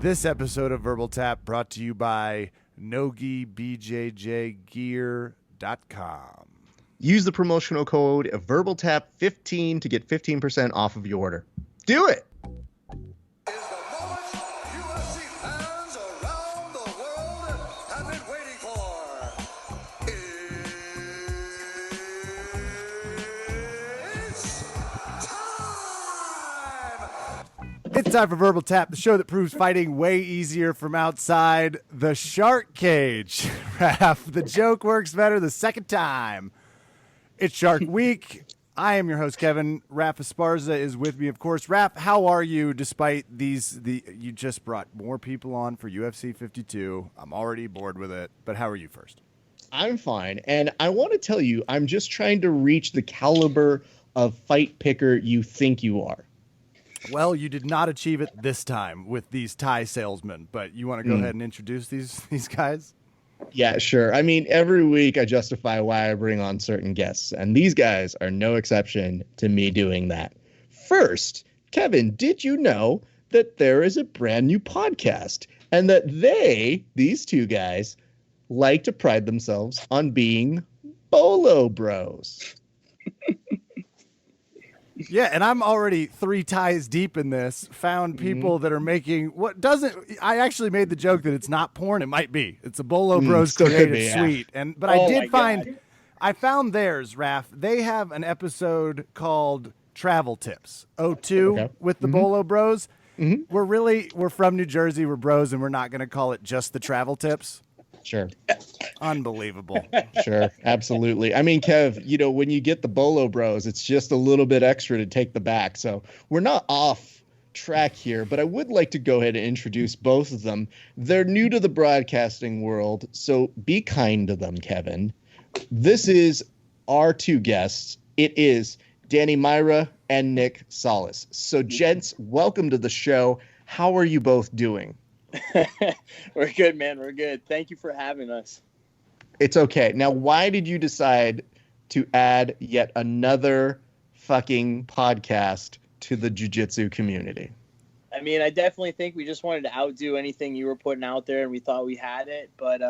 This episode of Verbal Tap brought to you by NogiBJJGear.com. Use the promotional code VerbalTap15 to get 15% off of your order. Do it! Is the moment UFC fans around the world have been waiting for. It's time! It's time for Verbal Tap, the show that proves fighting way easier from outside the shark cage. Raph, the joke works better the second time. It's Shark Week. I am your host, Kevin. Raph Esparza is with me, of course. Raph, how are you despite you just brought more people on for UFC 52. I'm already bored with it, but how are you first? I'm fine, and I want to tell you, I'm just trying to reach the caliber of fight picker you think you are. Well, you did not achieve it this time with these Thai salesmen, but you want to go ahead and introduce these guys? Yeah, sure. I mean, every week I justify why I bring on certain guests, and these guys are no exception to me doing that. First, Kevin, did you know that there is a brand new podcast and that these two guys, like to pride themselves on being Bolo bros? Yeah, and I'm already 3 ties deep in this. Found people that are making what doesn't. I actually made the joke that it's not porn. It might be. It's a Bolo Bros still could created be, yeah. suite. But I did find. I found theirs, Raph. They have an episode called Travel Tips 02 with the Bolo Bros. We're from New Jersey. We're bros, and we're not going to call it just the Travel Tips. Sure. Unbelievable. Sure, absolutely. I mean, Kev, when you get the Bolo Bros, it's just a little bit extra to take the back. So we're not off track here, but I would like to go ahead and introduce both of them. They're new to the broadcasting world, so be kind to them, Kevin. This is our 2 guests. It is Danny Maira and Nick Salles. So, gents, welcome to the show. How are you both doing? We're good, man. We're good. Thank you for having us. It's okay. Now, why did you decide to add yet another fucking podcast to the jiu-jitsu community? I mean, I definitely think we just wanted to outdo anything you were putting out there, and we thought we had it, but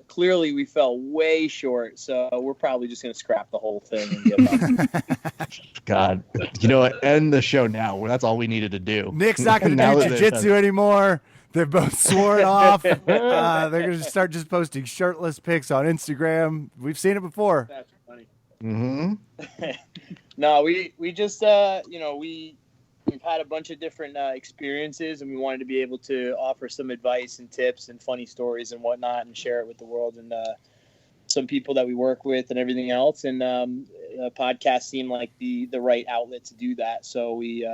clearly we fell way short, so we're probably just going to scrap the whole thing and give up. God, you know what? End the show now. Well, that's all we needed to do. Nick's not going to do jiu-jitsu ananymore. They're both sworn off. They're going to start just posting shirtless pics on Instagram. We've seen it before. That's funny. Mm-hmm. No, we just, we've had a bunch of different experiences, and we wanted to be able to offer some advice and tips and funny stories and whatnot and share it with the world and some people that we work with and everything else. And a podcast seemed like the right outlet to do that. So we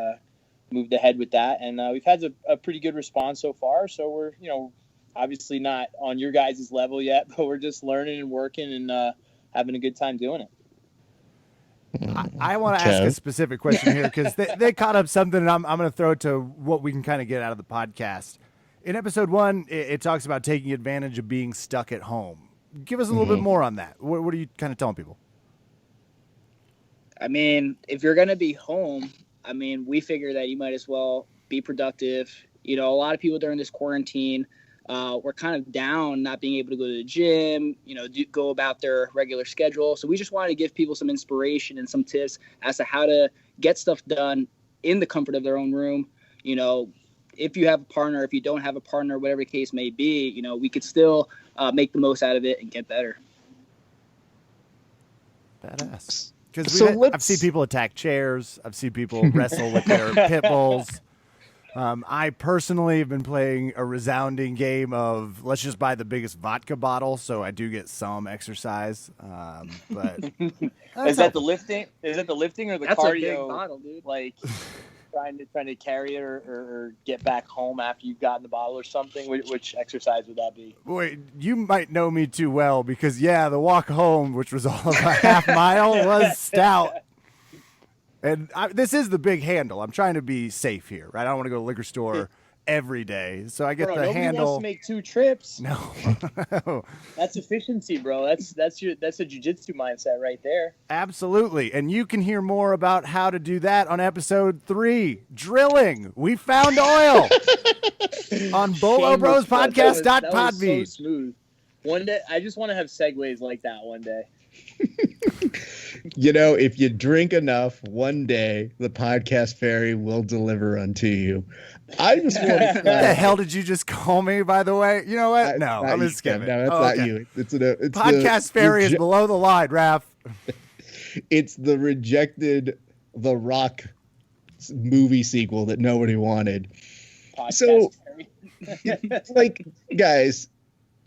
moved ahead with that, and we've had a pretty good response so far. So we're, obviously not on your guys' level yet, but we're just learning and working and having a good time doing it. I want to ask a specific question here because they caught up something, and I'm going to throw it to what we can kind of get out of the podcast. In episode 1, it talks about taking advantage of being stuck at home. Give us a little bit more on that. What are you kind of telling people? I mean, if you're going to be home, we figure that you might as well be productive. A lot of people during this quarantine were kind of down, not being able to go to the gym, go about their regular schedule. So we just wanted to give people some inspiration and some tips as to how to get stuff done in the comfort of their own room. If you have a partner, if you don't have a partner, whatever the case may be, we could still make the most out of it and get better. Badass. Because I've seen people attack chairs. I've seen people wrestle with their pit bulls. I personally have been playing a resounding game of let's just buy the biggest vodka bottle, so I do get some exercise. But is that the lifting? Is it the lifting or the That's cardio? A big bottle, dude. Like trying to carry it or get back home after you've gotten the bottle or something. Which exercise would that be? Boy, you might know me too well because the walk home, which was all of a half mile, was stout. And this is the big handle. I'm trying to be safe here, right? I don't want to go to the liquor store every day. So I get Bro, the nobody handle. wants to make 2 trips. No. That's efficiency, bro. That's a jiu-jitsu mindset right there. Absolutely. And you can hear more about how to do that on episode 3, Drilling. We found oil on Shameless plug. That was BoloBrosPodcast.podbean. so smooth. One day, I just want to have segues like that one day. You know, if you drink enough, one day the podcast fairy will deliver unto you. I just want to. What the hell did you just call me, by the way? You know what? No, I'm just kidding. No, that's not you. It's Podcast fairy is below the line, Raph. It's the rejected The Rock movie sequel that nobody wanted. Podcast fairy. Like, guys,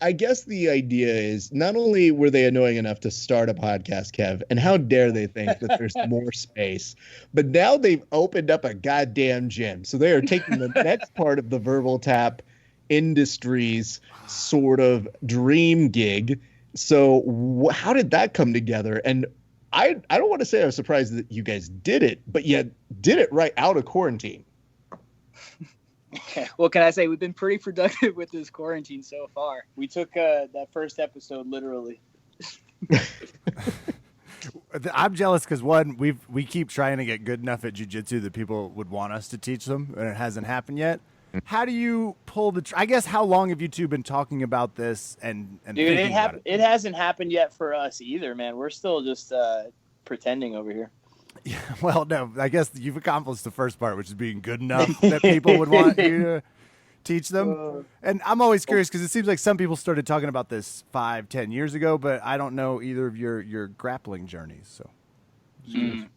I guess the idea is not only were they annoying enough to start a podcast, Kev, and how dare they think that there's more space, but now they've opened up a goddamn gym. So they are taking the next part of the Verbal Tap Industries sort of dream gig. So how did that come together? And I don't want to say I was surprised that you guys did it, but you did it right out of quarantine. What can I say? We've been pretty productive with this quarantine so far. We took that first episode literally. I'm jealous because one, we keep trying to get good enough at jiu-jitsu that people would want us to teach them, and it hasn't happened yet. How do you pull the? I guess how long have you two been talking about this and Dude, thinking about it? It hasn't happened yet for us either, man. We're still just pretending over here. Yeah, well, no, I guess you've accomplished the first part, which is being good enough that people would want you to teach them. And I'm always curious because it seems like some people started talking about this 5-10 years ago, but I don't know either of your grappling journeys. So you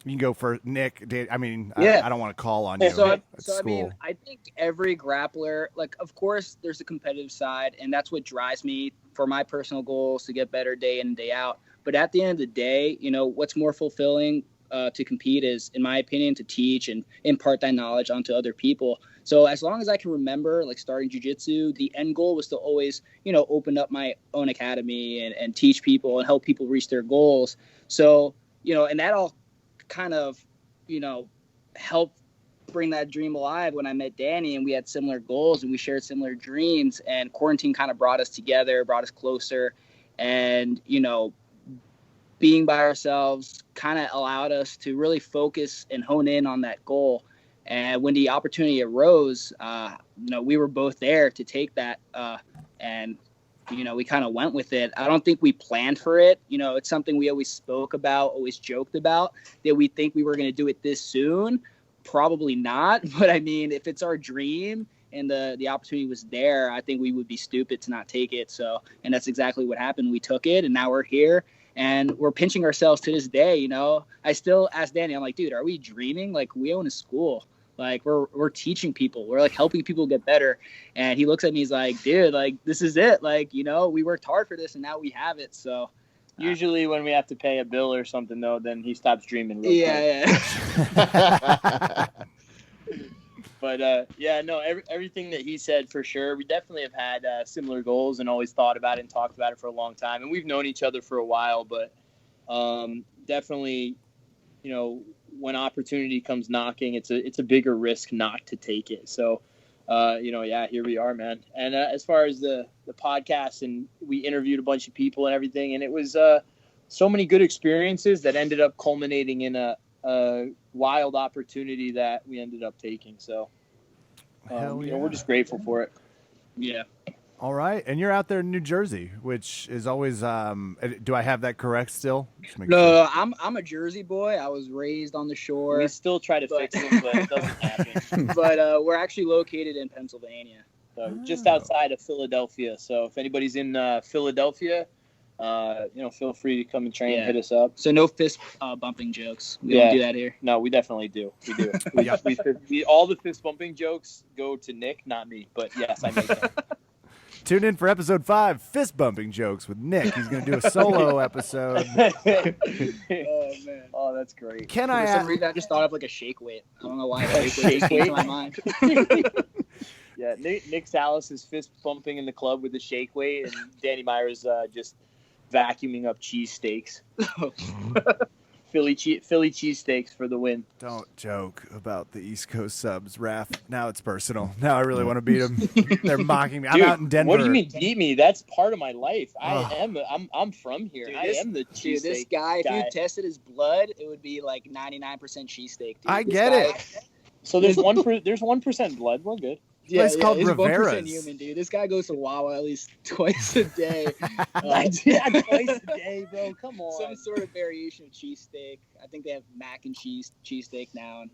can go for Nick. I mean, Yeah. I don't want to call on you. So at I school. mean, I think every grappler, like, of course, there's a competitive side, and that's what drives me for my personal goals to get better day in and day out. But at the end of the day, you know, what's more fulfilling to compete is, in my opinion, to teach and impart that knowledge onto other people. So as long as I can remember, like, starting jiu-jitsu, the end goal was to always, you know, open up my own academy and teach people and help people reach their goals. So, you know, and that all kind of, you know, helped bring that dream alive when I met Danny, and we had similar goals and we shared similar dreams, and quarantine kind of brought us together, brought us closer. And, you know, being by ourselves kind of allowed us to really focus and hone in on that goal. And when the opportunity arose, you know, we were both there to take that. And, you know, we kind of went with it. I don't think we planned for it. You know, it's something we always spoke about, always joked about, that we think we were going to do it this soon. Probably not. But I mean, if it's our dream and the opportunity was there, I think we would be stupid to not take it. So, and that's exactly what happened. We took it, and now we're here. And we're pinching ourselves to this day, you know. I still ask Danny, I'm like, dude, are we dreaming? Like, we own a school. Like, we're teaching people. We're, like, helping people get better. And he looks at me, he's like, dude, like, this is it. Like, you know, we worked hard for this, and now we have it. So usually when we have to pay a bill or something, though, then he stops dreaming real quick. Yeah. But, yeah, no, everything that he said, for sure. We definitely have had similar goals and always thought about it and talked about it for a long time. And we've known each other for a while, but definitely, you know, when opportunity comes knocking, it's a bigger risk not to take it. So, you know, yeah, here we are, man. And as far as the podcast, and we interviewed a bunch of people and everything, and it was so many good experiences that ended up culminating in a wild opportunity that we ended up taking. So, you know, we're just grateful for it. Yeah. All right, and you're out there in New Jersey, which is always. Do I have that correct still? No, I'm a Jersey boy. I was raised on the shore. We still try to fix it, but it doesn't happen. But we're actually located in Pennsylvania, So just outside of Philadelphia. So if anybody's in Philadelphia, you know, feel free to come and train and hit us up. So no fist bumping jokes. We don't do that here. No, we definitely do. We do. All the fist bumping jokes go to Nick, not me. But yes, I make them. Tune in for episode 5, fist bumping jokes with Nick. He's going to do a solo episode. Oh man. Oh, that's great. Can For I some ask? reason, I just thought of like a shake weight. I don't know why shake weight came to my mind. Yeah, Nick Salles is fist bumping in the club with the shake weight, and Danny Maira's just vacuuming up cheesesteaks. Philly cheesesteaks for the win. Don't joke about the East Coast subs, Raph. Now it's personal. Now I really want to beat them. They're mocking me. Dude, I'm out in Denver. What do you mean beat me? That's part of my life. Ugh. I'm from here. Dude, I am the cheesesteak this guy, if you tested his blood, it would be like 99% cheesesteak. I get it. So there's 1% blood. We're good. Place called he's Rivera's. 1% human, dude. This guy goes to Wawa at least twice a day. Twice a day, bro. Come on. Some sort of variation of cheesesteak. I think they have mac and cheesesteak now.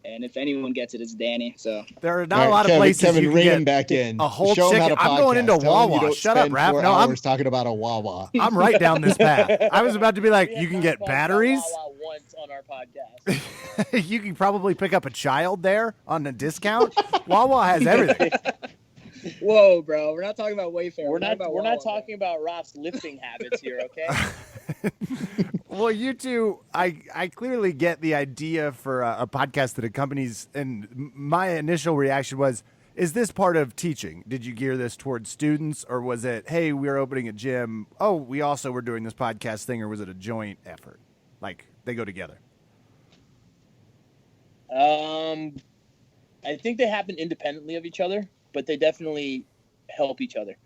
And if anyone gets it, it's Danny. So there are not a lot of places Kevin, you can rein get him back in. a whole Show him how chicken. to I'm going into podcast. Tell him you Wawa. don't Shut up, spend Raph. 4 No, hours talking about a Wawa. I'm right down this path. I was about to be like, you can get batteries. Once on our podcast. You can probably pick up a child there on a discount. Wawa has everything. whoa, bro, we're not talking about Wayfair. We're not Wawa, talking about Roth's lifting habits here, okay? Well, you two, I clearly get the idea for a podcast that accompanies, and my initial reaction was, is this part of teaching? Did you gear this towards students, or was it, hey, we're opening a gym, oh, we also were doing this podcast thing, or was it a joint effort? Like, they go together. I think they happen independently of each other, but they definitely help each other.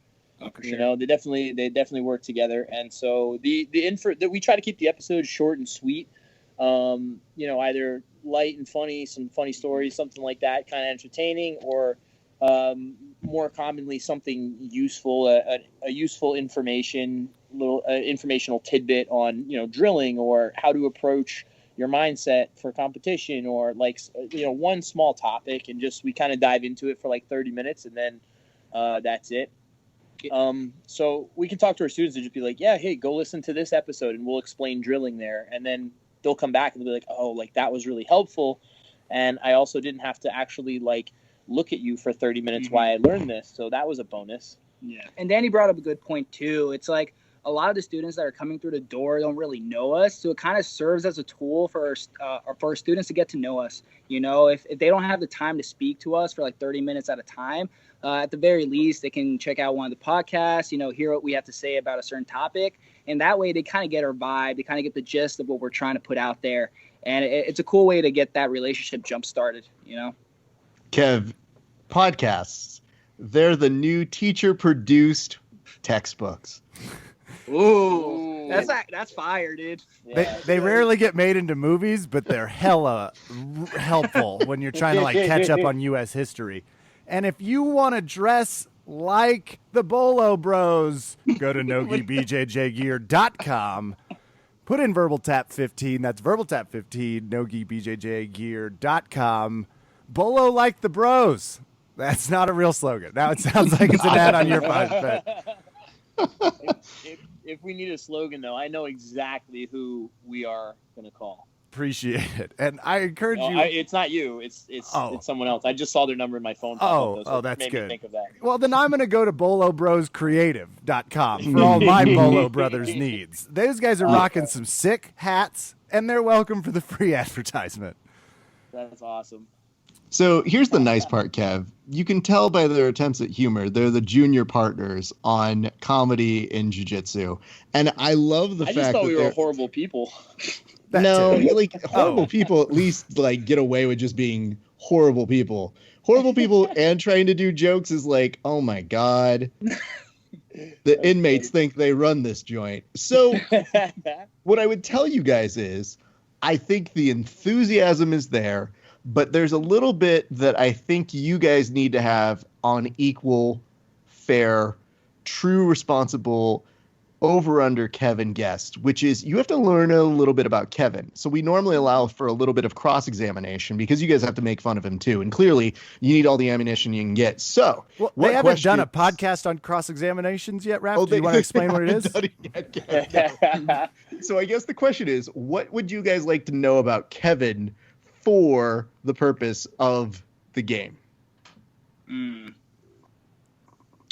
Oh, for You sure. know, they definitely work together, and so the info that we try to keep the episodes short and sweet. You know, either light and funny, some funny stories, something like that, kind of entertaining, or more commonly something useful, a useful informational tidbit on, you know, drilling or how to approach your mindset for competition, or like, you know, one small topic, and just we kind of dive into it for like 30 minutes, and then that's it. So we can talk to our students and just be like, yeah, hey, go listen to this episode and we'll explain drilling there. And then they'll come back and they'll be like, oh, like that was really helpful. And I also didn't have to actually like look at you for 30 minutes while I learned this. So that was a bonus. Yeah. And Danny brought up a good point too. It's like a lot of the students that are coming through the door don't really know us. So it kind of serves as a tool for our students to get to know us. You know, if they don't have the time to speak to us for like 30 minutes at a time, at the very least, they can check out one of the podcasts, you know, hear what we have to say about a certain topic. And that way they kind of get our vibe. They kind of get the gist of what we're trying to put out there. And it's a cool way to get that relationship jump started, you know? Kev, podcasts, they're the new teacher-produced textbooks. Ooh. That's fire, dude. Yeah. They rarely get made into movies, but they're hella helpful when you're trying to like catch up on U.S. history. And if you want to dress like the Bolo Bros, go to nogibjjgear.com. Put in VerbalTap15. That's VerbalTap15, nogibjjgear.com. Bolo like the bros. That's not a real slogan. Now it sounds like it's an ad on your phone. But If we need a slogan, though, I know exactly who we are going to call. appreciate it. And I encourage you. It's not you. It's someone else. I just saw their number in my phone. That's made good. Me think of that. Well, then I'm going to go to BoloBrosCreative.com for all my Bolo Brothers needs. Those guys are rocking some sick hats, and they're welcome for the free advertisement. That's awesome. So here's the nice part, Kev. You can tell by their attempts at humor, they're the junior partners on comedy and jiu-jitsu. And I love the I fact just thought that we were horrible people. That no, too. like horrible people at least like get away with just being horrible people. Horrible people and trying to do jokes is like, oh my God. The inmates think they run this joint. So what I would tell you guys is I think the enthusiasm is there, but there's a little bit that I think you guys need to have on equal, fair, true, responsible, over-under Kevin guest, which is you have to learn a little bit about Kevin. So we normally allow for a little bit of cross-examination because you guys have to make fun of him too. And clearly you need all the ammunition you can get. So Well, they haven't done a podcast on cross-examinations yet, Raph. Do you want to explain what it is? So I guess the question is, what would you guys like to know about Kevin for the purpose of the game?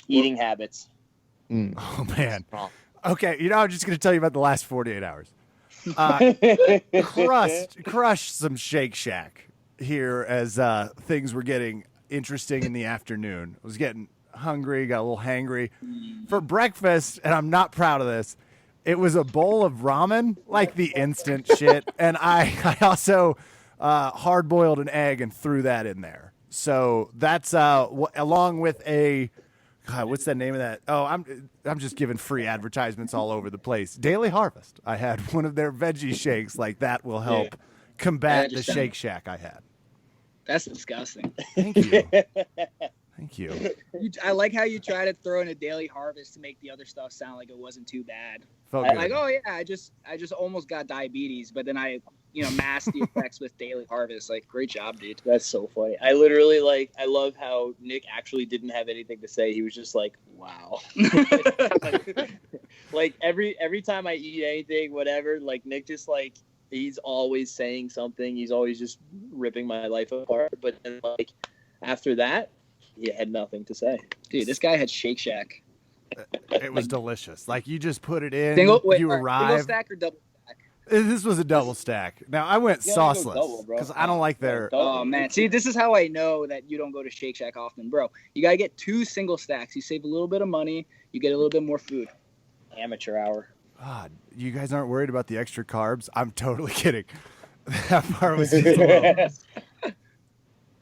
Eating habits. Oh, man. Okay, I'm just going to tell you about the last 48 hours. Crushed some Shake Shack here as things were getting interesting in the afternoon. I was getting hungry, got a little hangry. For breakfast, and I'm not proud of this, It was a bowl of ramen, like the instant shit. And I also hard boiled an egg and threw that in there. So that's along with a, God, what's the name of that? Oh, I'm just giving free advertisements all over the place. Daily Harvest. I had one of their veggie shakes. Like that will help combat the Shake Shack I had. That's disgusting. Thank you. Thank you. I like how you try to throw in a Daily Harvest to make the other stuff sound like it wasn't too bad. Felt good. Like, oh yeah, I just almost got diabetes, but then I masked the effects with Daily Harvest. Like, great job, dude. That's so funny. I literally I love how Nick actually didn't have anything to say. He was just like, wow. Like every time I eat anything, whatever, like Nick just like, he's always saying something. He's always just ripping my life apart. But then like after that, he had nothing to say. Dude, this guy had Shake Shack. It was delicious. Like you just put it in, Single arrive. stack or double stack? This was a double stack. Now I went sauceless because I don't like their. Oh man, see, this is how I know that you don't go to Shake Shack often, bro. You gotta get 2 single stacks. You save a little bit of money. You get a little bit more food. Amateur hour. God, you guys aren't worried about the extra carbs? I'm totally kidding. That part was just a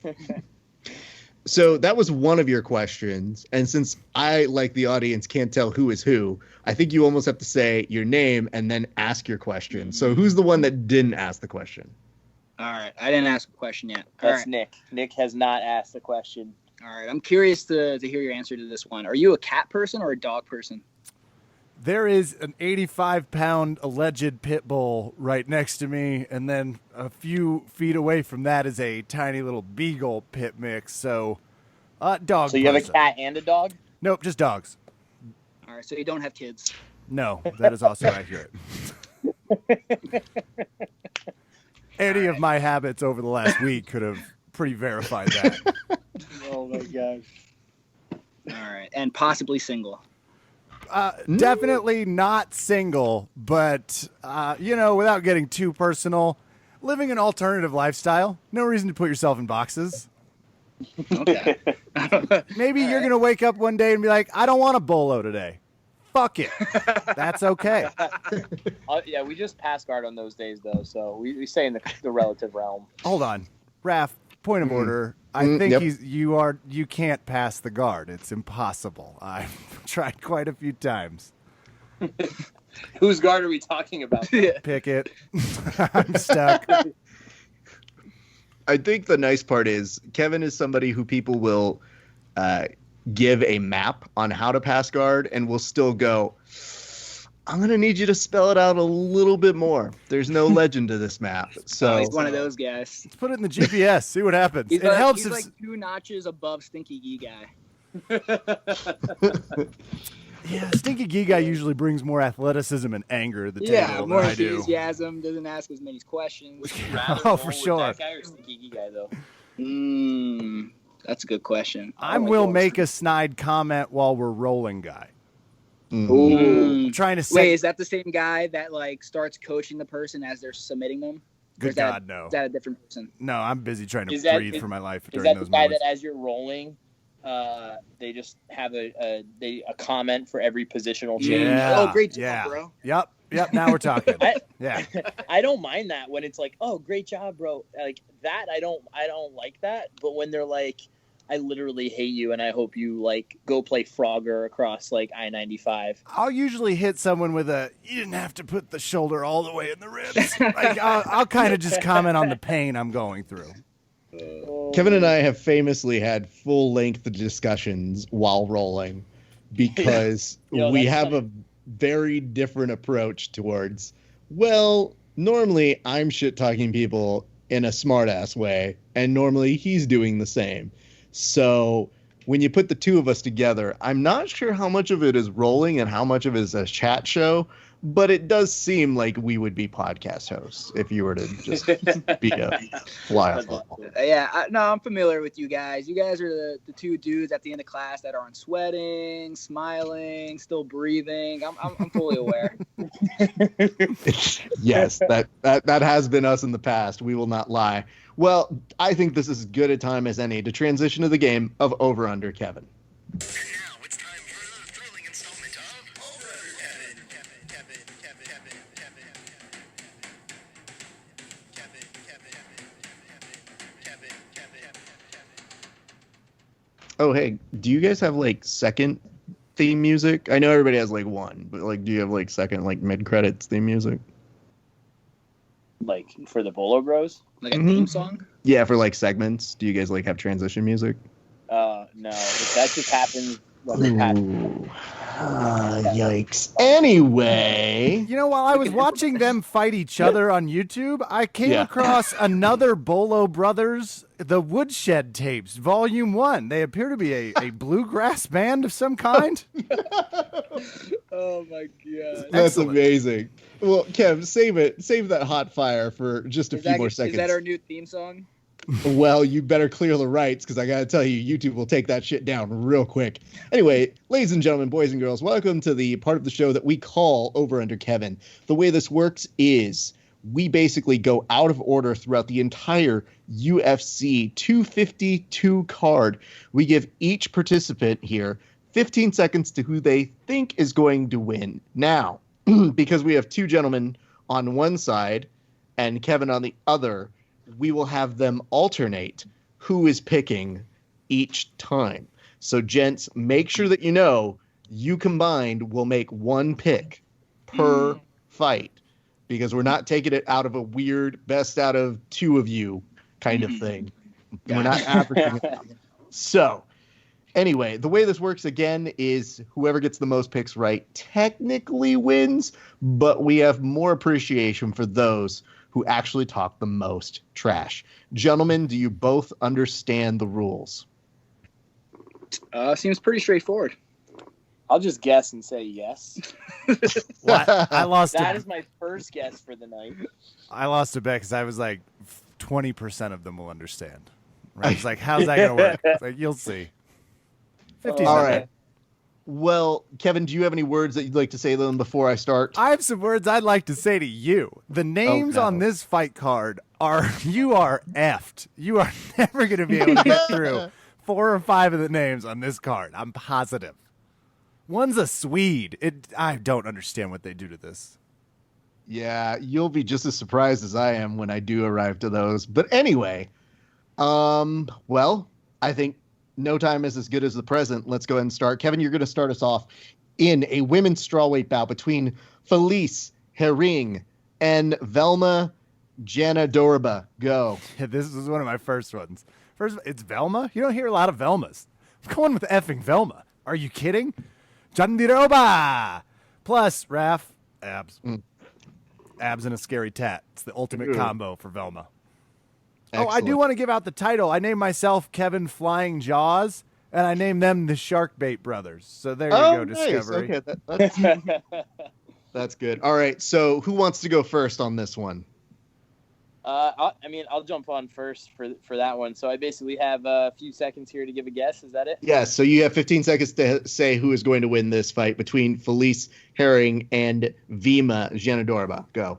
little. So that was one of your questions. And since I, like the audience, can't tell who is who, I think you almost have to say your name and then ask your question. So who's the one that didn't ask the question? All right. I didn't ask a question yet. All That's right. Nick. Nick has not asked the question. All right. I'm curious to hear your answer to this one. Are you a cat person or a dog person? There is an 85-pound alleged pit bull right next to me, and then a few feet away from that is a tiny little beagle pit mix. So, dog. So you have a person. cat and a dog? Nope, just dogs. All right. So you don't have kids. No, that is also accurate. Any of my habits over the last week could have pretty verified that. Oh my gosh. All right. And possibly single. Definitely not single, but, without getting too personal, living an alternative lifestyle. No reason to put yourself in boxes. Okay. Maybe you're going to wake up one day and be like, I don't want a bolo today. Fuck it. That's okay. Yeah, we just pass guard on those days, though, so we stay in the relative realm. Hold on. Raph, point of order. I think you can't pass the guard. It's impossible. I've tried quite a few times. Whose guard are we talking about? Pick it. I'm stuck. I think the nice part is Kevin is somebody who people will give a map on how to pass guard and will still go, I'm going to need you to spell it out a little bit more. The's no legend to this map. So he's one of those guys. Let's put it in the GPS. See what happens. He's It helps he's if like 2 notches above Stinky Gee Guy. Yeah, Stinky Gee Guy usually brings more athleticism and anger to the table more than I do. enthusiasm, doesn't ask as many questions. Oh, for sure. That guy or Stinky Gee Guy, though? That's a good question. I will make a snide comment while we're rolling guy. Ooh. I'm trying to say. Wait, is that the same guy that like starts coaching the person as they're submitting them? Or Good God, no. Is that a different person? No, I'm busy trying to Is that- breathe for my life Is during that the those guy moments. that as you're rolling, they just have a comment for every positional change? Yeah. Oh, great job, yeah. bro. Yep. Now we're talking. Yeah. I don't mind that when it's like, oh, great job, bro. Like that, I don't like that. But when they're like, I literally hate you, and I hope you like go play Frogger across like I-95. I'll usually hit someone with a, you didn't have to put the shoulder all the way in the ribs. Like, I'll kind of just comment on the pain I'm going through. Kevin and I have famously had full-length discussions while rolling because we that's have funny. a very different approach towards, well, normally I'm shit-talking people in a smart-ass way, and normally he's doing the same. So when you put the two of us together, I'm not sure how much of it is rolling and how much of it is a chat show, but it does seem like we would be podcast hosts if you were to just be a fly off the wall. I'm familiar with you guys. You guys are the 2 dudes at the end of class that aren't sweating, smiling, still breathing. I'm fully aware. Yes, that has been us in the past. We will not lie. Well, I think this is as good a time as any to transition to the game of Over Under Kevin. And now it's time for the thrilling installment of Over Kevin. Oh, hey, do you guys have like second theme music? I know everybody has like one, but like, do you have like second, like mid credits theme music? Like for the Bolo Bros? Like a Mhm. theme song? Yeah, for like segments. Do you guys like have transition music? No, that just happens when we pass. Ooh. Yikes. Anyway. You know, while I was watching them fight each other on YouTube, I came Yeah. across another Bolo Brothers, the Woodshed tapes, Volume 1. They appear to be a bluegrass band of some kind. Oh my god. That's Excellent. amazing. Well, Kev, save that hot fire for just a few more seconds. Is that our new theme song? Well, you better clear the rights, because I gotta tell you, YouTube will take that shit down real quick. Anyway, ladies and gentlemen, boys and girls, welcome to the part of the show that we call Over Under Kevin. The way this works is we basically go out of order throughout the entire UFC 252 card. We give each participant here 15 seconds to who they think is going to win. Now, because we have two gentlemen on one side and Kevin on the other, we will have them alternate who is picking each time. So, gents, make sure that you combined will make one pick per fight, because we're not taking it out of a weird best out of two of you kind of thing. We're not averaging it out. So, anyway, the way this works again is whoever gets the most picks right technically wins, but we have more appreciation for those who actually talk the most trash. Gentlemen, do you both understand the rules? Seems pretty straightforward. I'll just guess and say yes. Well, I lost That a, is my first guess for the night. I lost a bet because I was like 20% of them will understand. Right? It's like, how's that going to work? It's like, you'll see. 50's All not right. bad. Well, Kevin, do you have any words that you'd like to say to them before I start? I have some words I'd like to say to you. The names no. on this fight card you are effed. You are never going to be able to get through 4 or 5 of the names on this card. I'm positive. One's a Swede. I don't understand what they do to this. Yeah, you'll be just as surprised as I am when I do arrive to those. But anyway, well, I think no time is as good as the present. Let's go ahead and start. Kevin, you're going to start us off in a women's strawweight bout between Felice Herring and Velma Janadorba. Go. This is one of my first ones. First, it's Velma? You don't hear a lot of Velmas. I'm going with effing Velma. Are you kidding? Jandiroba! Plus, Raph, abs. Abs and a scary tat. It's the ultimate combo for Velma. Excellent. Oh, I do want to give out the title. I named myself Kevin Flying Jaws, and I named them the Sharkbait Brothers. So there you go, nice. Discovery. Okay, that's good. All right, so who wants to go first on this one? I'll jump on first for that one. So I basically have a few seconds here to give a guess. Is that it? Yes, so you have 15 seconds to say who is going to win this fight between Felice Herring and Vima Janadorba. Go.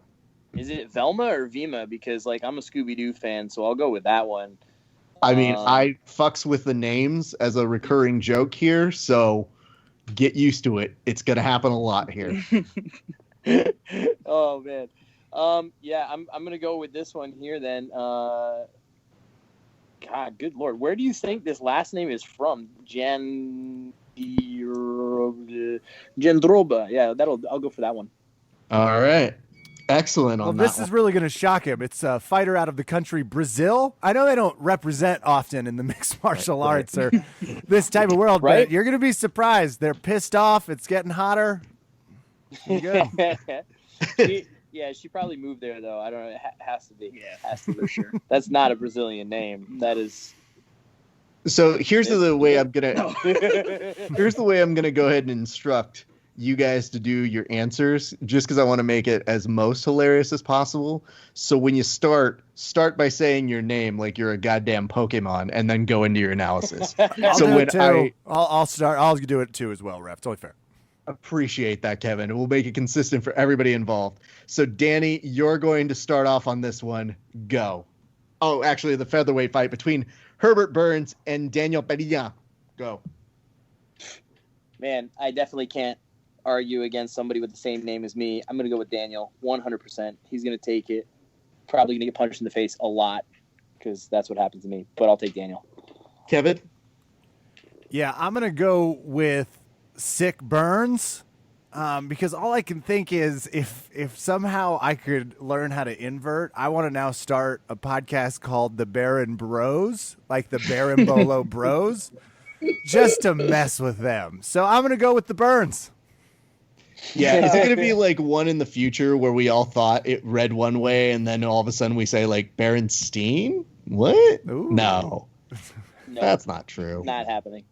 Is it Velma or Vima? Because I'm a Scooby-Doo fan, so I'll go with that one. I mean, I fucks with the names as a recurring joke here, so get used to it. It's going to happen a lot here. Oh man. Yeah, I'm gonna go with this one here then. God, good lord, where do you think this last name is from? Jandroba. Yeah, I'll go for that one. All right. Excellent Well, on this that is really going to shock him. It's a fighter out of the country Brazil. I know they don't represent often in the mixed martial arts or this type of world, Right? but you're going to be surprised. They're pissed off. It's getting hotter. You good? She probably moved there though. I don't know. It has to be. Yeah, has to be for sure. That's not a Brazilian name. That is. So here's the way I'm gonna go ahead and instruct you guys to do your answers, just because I want to make it as most hilarious as possible. So when you start by saying your name like you're a goddamn Pokemon, and then go into your analysis. I'll So do when it too. I'll start. I'll do it too as well, Ref. It's only fair. Appreciate that, Kevin. We'll make it consistent for everybody involved. So Danny, you're going to start off on this one. Go. Oh, actually, the featherweight fight between Herbert Burns and Daniel Padilla. Go. Man, I definitely can't argue against somebody with the same name as me. I'm going to go with Daniel, 100%. He's going to take it. Probably going to get punched in the face a lot because that's what happens to me. But I'll take Daniel. Kevin? Yeah, I'm going to go with Sick Burns because all I can think is if somehow I could learn how to invert, I want to now start a podcast called The Baron Bros, like the Baron Bolo Bros, just to mess with them. So I'm going to go with the Burns. Yeah, is it going to be like one in the future where we all thought it read one way and then all of a sudden we say like Berenstein? What? Ooh. No, No, that's not true. not happening.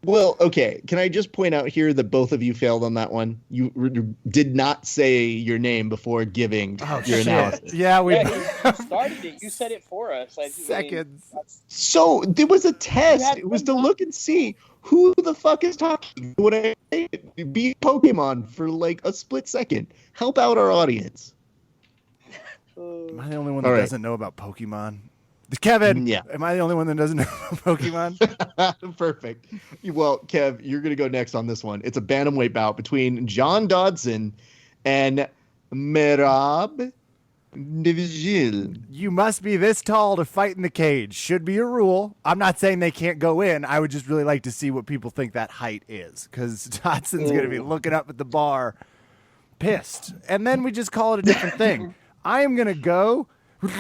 Well, okay. Can I just point out here that both of you failed on that one? You did not say your name before giving your analysis. Yeah, we Yeah, you started it. You said it for us. Seconds. So there was a test. It was to look and see who the fuck is talking. Would I be Pokemon for like a split second? Help out our audience. Am I the only one that All right. doesn't know about Pokemon? Kevin, Yeah. am I the only one that doesn't know about Pokemon? Perfect. Well, Kev, you're going to go next on this one. It's a bantamweight bout between John Dodson and Merab Devigil. You must be this tall to fight in the cage. Should be a rule. I'm not saying they can't go in. I would just really like to see what people think that height is, because Dodson's going to be looking up at the bar pissed. And then we just call it a different thing. I am going to go with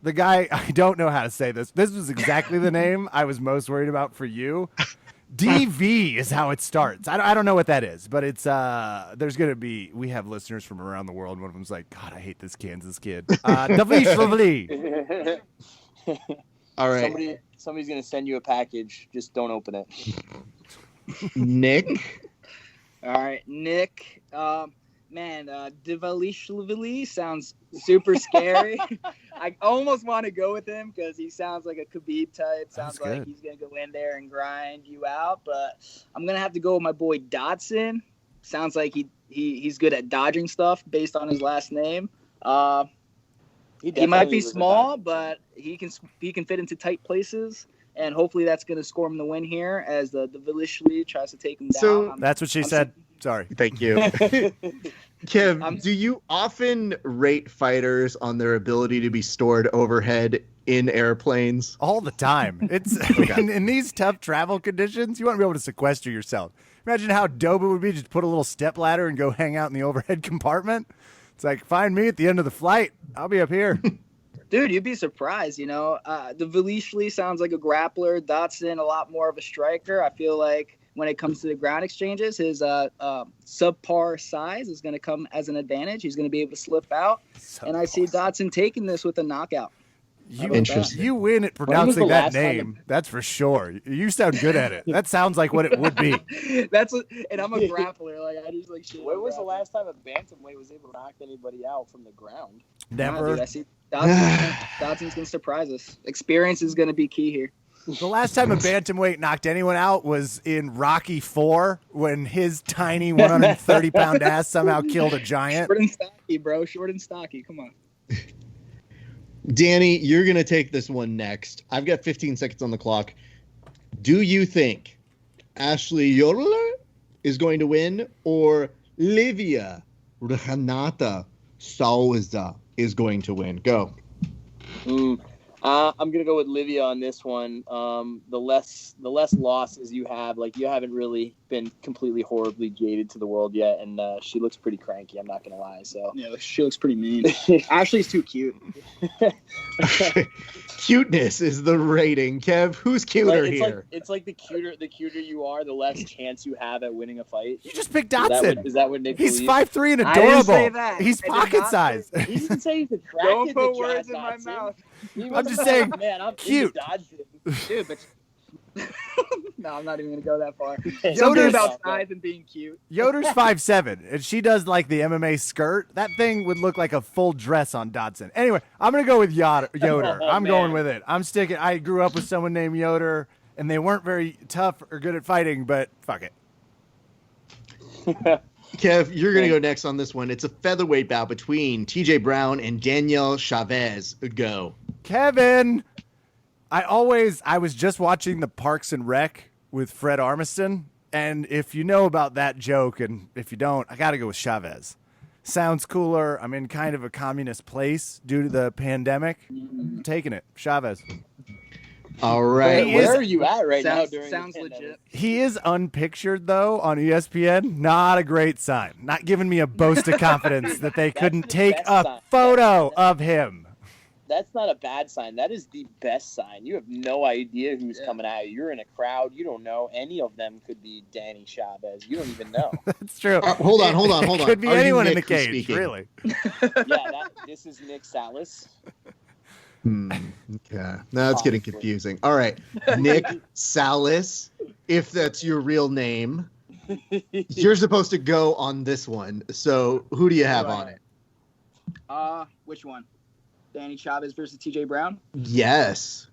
the guy, I don't know how to say this. This was exactly the name I was most worried about for you. DV is how it starts. I don't know what that is, but it's there's going to be, we have listeners from around the world. One of them's like, God, I hate this Kansas kid. Davishlavli. All right. Somebody's gonna send you a package. Just don't open it. Nick. All right, Nick. Man, Divalishvili sounds super scary. I almost want to go with him because he sounds like a Khabib type. Sounds like he's going to go in there and grind you out. But I'm going to have to go with my boy Dodson. Sounds like he's good at dodging stuff based on his last name. He might be small, but he can fit into tight places. And hopefully that's going to score him the win here as the Vilishli tries to take him down. So that's what she said. Sorry. Thank you. Kev, do you often rate fighters on their ability to be stored overhead in airplanes? All the time. It's in these tough travel conditions, you want to be able to sequester yourself. Imagine how dope it would be just to put a little step ladder and go hang out in the overhead compartment. It's like, find me at the end of the flight. I'll be up here. Dude, you'd be surprised, you know. The Vilishli sounds like a grappler. Dotson, a lot more of a striker. I feel like when it comes to the ground exchanges, his subpar size is going to come as an advantage. He's going to be able to slip out. And I see Dotson taking this with a knockout. Interesting. You win at pronouncing that name. That's for sure. You sound good at it. That sounds like what it would be. And I'm a grappler. Like I just like shit. When was the last time a bantamweight was able to knock anybody out from the ground? Never. Dude, I see Dotson's going to surprise us. Experience is going to be key here. The last time a bantamweight knocked anyone out was in Rocky IV when his tiny 130-pound ass somehow killed a giant. Short and stocky, bro. Short and stocky. Come on. Danny, you're going to take this one next. I've got 15 seconds on the clock. Do you think Ashley Yodeler is going to win or Livia Renata Salles is going to win? Go. I'm gonna go with Livia on this one. The less losses you have, like you haven't really been completely horribly jaded to the world yet, and she looks pretty cranky. I'm not gonna lie. So Yeah, she looks pretty mean. Ashley's too cute. Cuteness is the rating. Kev, who's cuter here? It's like the cuter you are, the less chance you have at winning a fight. You just picked Is Dotson. that what Nick He's believes? 5'3" and I didn't say adorable. that. He's I did pocket not size. He didn't say he's attracted. Don't put to words John in my Dodson. mouth. I'm just saying, man, I'm cute. Dude, but no, I'm not even gonna go that far. Yoder's- Something about size and being cute. Yoder's 5'7", and she does like the MMA skirt. That thing would look like a full dress on Dodson. Anyway, I'm going to go with Yoder. I'm going with it. I'm sticking. I grew up with someone named Yoder, and they weren't very tough or good at fighting, but fuck it. Kev, you're going to go next on this one. It's a featherweight bout between TJ Brown and Danielle Chavez. Go. Kevin, I was just watching the Parks and Rec with Fred Armisen, and if you know about that joke, and if you don't, I got to go with Chavez. Sounds cooler. I'm in kind of a communist place due to the pandemic. I'm taking it. Chavez. All right. Where are you at right now? Sounds legit. He is unpictured, though, on ESPN. Not a great sign. Not giving me a boast of confidence that they couldn't the take best a sign. photo of him. That's not a bad sign. That is the best sign. You have no idea who's coming at you. You're in a crowd. You don't know. Any of them could be Danny Chavez. You don't even know. That's true. Hold on. It could be Are you anyone in the Nick who's cage, speaking? really. This is Nick Salles. Okay. Now it's getting confusing. All right. Nick Salles, if that's your real name. You're supposed to go on this one. So who do you have on it? Which one? Danny Chavez versus TJ Brown? Yes.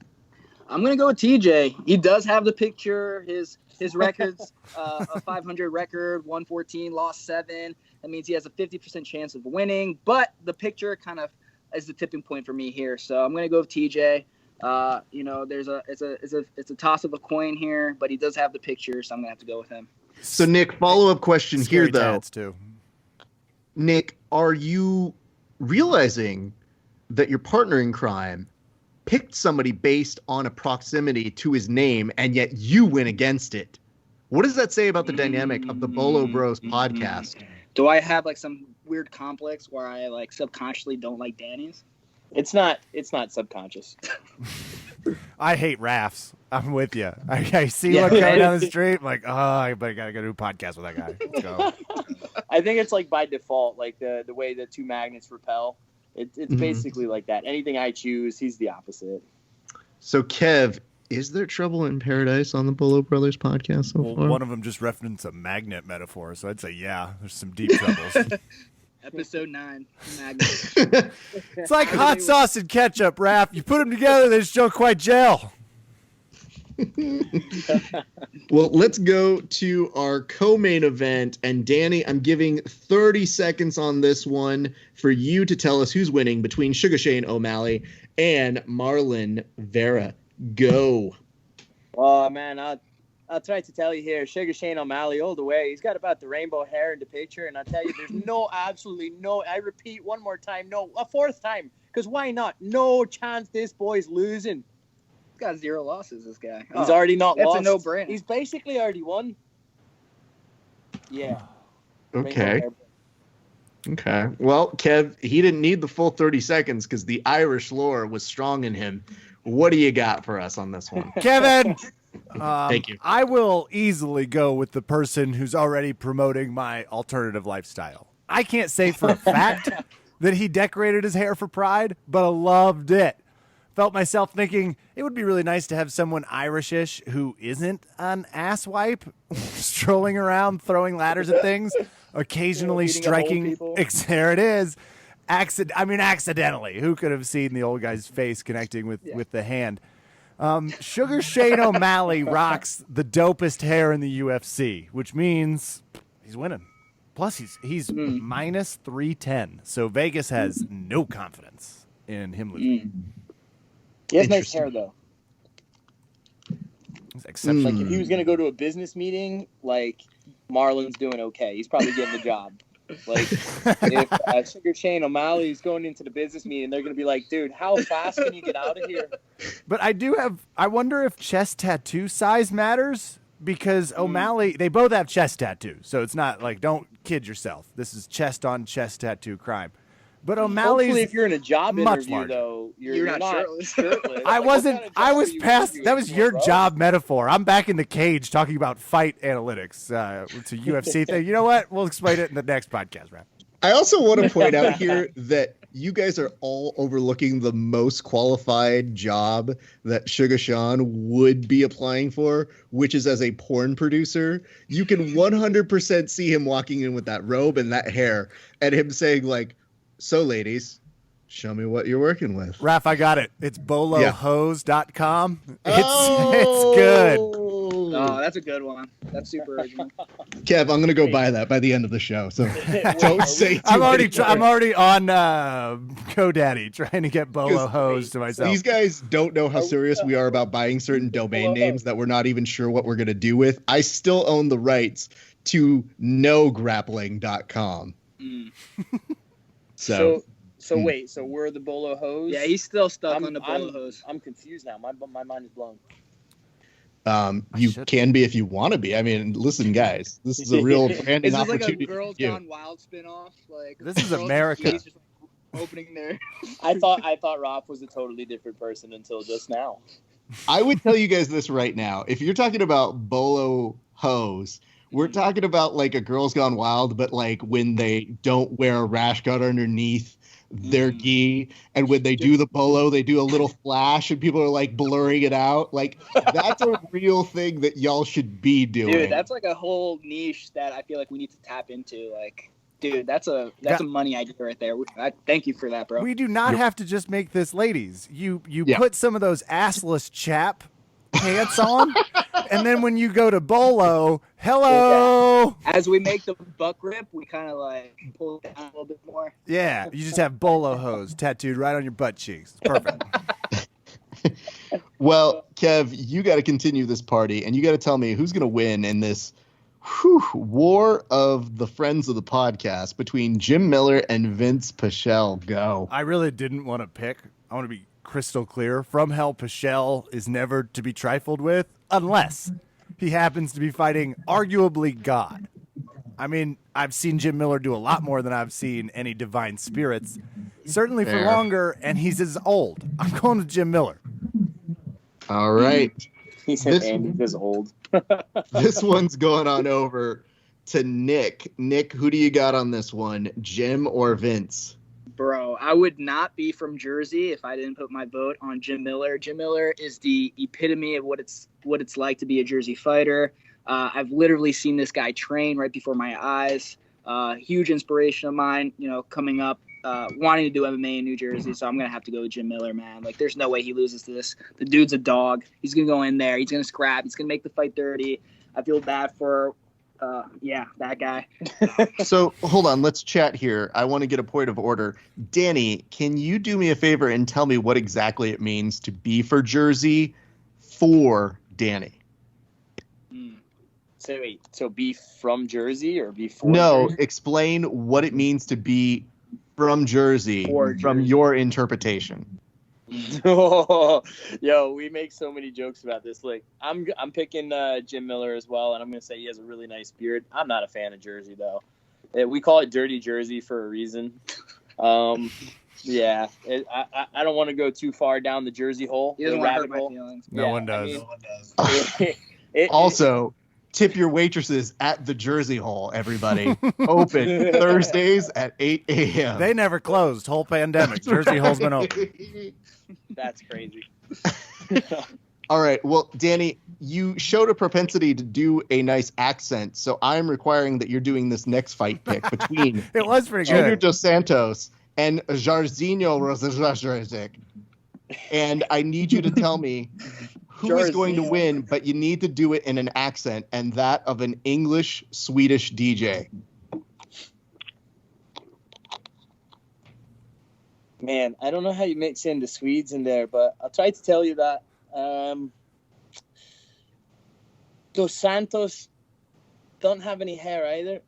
I'm gonna go with TJ. He does have the picture. His records, a 500 record, 114, lost 7. That means he has a 50% chance of winning. But the picture kind of is the tipping point for me here. So I'm gonna go with TJ. It's a toss of a coin here, but he does have the picture, so I'm gonna have to go with him. So Nick, follow-up question Scary here though. tats, too. Nick, are you realizing that your partner in crime picked somebody based on a proximity to his name, and yet you win against it? What does that say about the dynamic of the Bolo Bros podcast? Do I have like some weird complex where I like subconsciously don't like Danny's? It's not subconscious. I hate rafts. I'm with you. I see one coming down the street. I'm like, I gotta go do a podcast with that guy. Let's go. I think it's like by default, like the way the two magnets repel. It's basically like that. Anything I choose, he's the opposite. So Kev, is there trouble in paradise on the Bolo Brothers podcast so far? One of them just referenced a magnet metaphor, so I'd say, yeah, there's some deep troubles. Episode 9, magnet. It's like hot sauce and ketchup, Raph. You put them together, they just don't quite gel. Well, let's go to our co-main event. And Danny, I'm giving 30 seconds on this one for you to tell us who's winning between Sugar Shane O'Malley and Marlon Vera. Go. Oh, man, I'll try to tell you here. Sugar Shane O'Malley all the way. He's got about the rainbow hair in the picture. And I'll tell you, there's absolutely no, I repeat one more time, a fourth time. Because why not? No chance this boy's losing. He's got 0 losses, this guy. He's already not that's lost. That's a no-brainer. He's basically already won. Yeah. Okay. Okay. Well, Kev, he didn't need the full 30 seconds because the Irish lore was strong in him. What do you got for us on this one? Kevin! Thank you. I will easily go with the person who's already promoting my alternative lifestyle. I can't say for a fact that he decorated his hair for Pride, but I loved it. Felt myself thinking it would be really nice to have someone Irishish who isn't an asswipe strolling around throwing ladders at things, occasionally striking. There it is. Accidentally. Who could have seen the old guy's face connecting with the hand? Sugar Shane O'Malley rocks the dopest hair in the UFC, which means he's winning. Plus, he's minus 310. So Vegas has no confidence in him losing. He has nice hair, though. Except like if he was going to go to a business meeting, like Marlon's doing okay. He's probably getting the job. Like if Sugar Shane O'Malley is going into the business meeting, they're going to be like, dude, how fast can you get out of here? But I wonder if chest tattoo size matters because O'Malley, they both have chest tattoos. So it's not like, don't kid yourself. This is chest on chest tattoo crime. But O'Malley's hopefully if you're in a job much interview, larger. though, you're not shirtless. I Like, wasn't. what kind of I job was are you past. interviewing That was for, your bro? job metaphor. I'm back in the cage talking about fight analytics. It's a UFC thing. You know what? We'll explain it in the next podcast, Rap. I also want to point out here that you guys are all overlooking the most qualified job that Sugar Sean would be applying for, which is as a porn producer. You can 100% see him walking in with that robe and that hair and him saying like, so ladies, show me what you're working with. Raph, I got it. It's bolohose.com. Oh! It's good. Oh, that's a good one. That's super original. Kev, I'm going to go buy that by the end of the show. So don't say too I'm already many I'm more. already on GoDaddy trying to get Bolo hose to myself. These guys don't know how serious we are about buying certain domain names that we're not even sure what we're going to do with. I still own the rights to nograppling.com. So So wait, so we're the Bolo hose? Yeah, he's still stuck on the Bolo hose. I'm confused now. My mind is blown. You can be if you want to be. I mean, listen, guys, this is a real branding Is this like a opportunity. Girls for you. Gone Wild spinoff? Like This is Girls America. Gone just, like, opening there. I thought Rob was a totally different person until just now. I would tell you guys this right now. If you're talking about Bolo hose, we're talking about like a Girls Gone Wild, but like when they don't wear a rash guard underneath their gi, and when they do the Bolo, they do a little flash, and people are like blurring it out. Like that's a real thing that y'all should be doing. Dude, that's like a whole niche that I feel like we need to tap into. Like, dude, that's a money idea right there. Thank you for that, bro. We do not have to just make this ladies. You Yeah. put some of those assless chap pants on, and then when you go to Bolo, hello. As we make the buck rip, we kind of like pull it down a little bit more. Yeah, you just have Bolo hose tattooed right on your butt cheeks. It's perfect. Well, Kev, you got to continue this party, and you got to tell me who's going to win in this war of the friends of the podcast between Jim Miller and Vince Pichel. Go. I really didn't want to pick. I want to be crystal clear. From Hell Pichel is never to be trifled with unless he happens to be fighting arguably God. I mean, I've seen Jim Miller do a lot more than I've seen any divine spirits, certainly for Fair. longer, and he's as old. I'm going to Jim Miller. All right. He said Andy is old. This one's going on over to Nick. Nick, who do you got on this one, Jim or Vince? Bro, I would not be from Jersey if I didn't put my vote on Jim Miller. Jim Miller is the epitome of what it's like to be a Jersey fighter. I've literally seen this guy train right before my eyes. Huge inspiration of mine, coming up, wanting to do MMA in New Jersey. So I'm going to have to go with Jim Miller, man. Like, there's no way he loses to this. The dude's a dog. He's going to go in there. He's going to scrap. He's going to make the fight dirty. I feel bad for that guy. So hold on, let's chat here. I want to get a point of order. Danny, can you do me a favor and tell me what exactly it means to be for Jersey for Danny? So wait, so be from Jersey or be for No, Jersey? explain what it means to be from Jersey For from Jersey. your interpretation. Yo, we make so many jokes about this. Like, I'm picking Jim Miller as well, and I'm gonna say he has a really nice beard. I'm not a fan of Jersey though. We call it Dirty Jersey for a reason. Yeah, I don't want to go too far down the Jersey hole, He the doesn't want to hurt rabbit my hole. feelings. No one does. Also, tip your waitresses at the Jersey Hole, everybody. Open Thursdays at 8 a.m. They never closed. Whole pandemic. Jersey Hole's been open. That's crazy. All right. Well, Danny, you showed a propensity to do a nice accent, so I'm requiring that you're doing this next fight pick between It was pretty Junior good. Dos Santos and Jairzinho Rosas. And I need you to tell me who is going to Jairzinho. win, but you need to do it in an accent, and that of an English-Swedish DJ. Man, I don't know how you mix in the Swedes in there, but I'll try to tell you that Dos Santos don't have any hair either.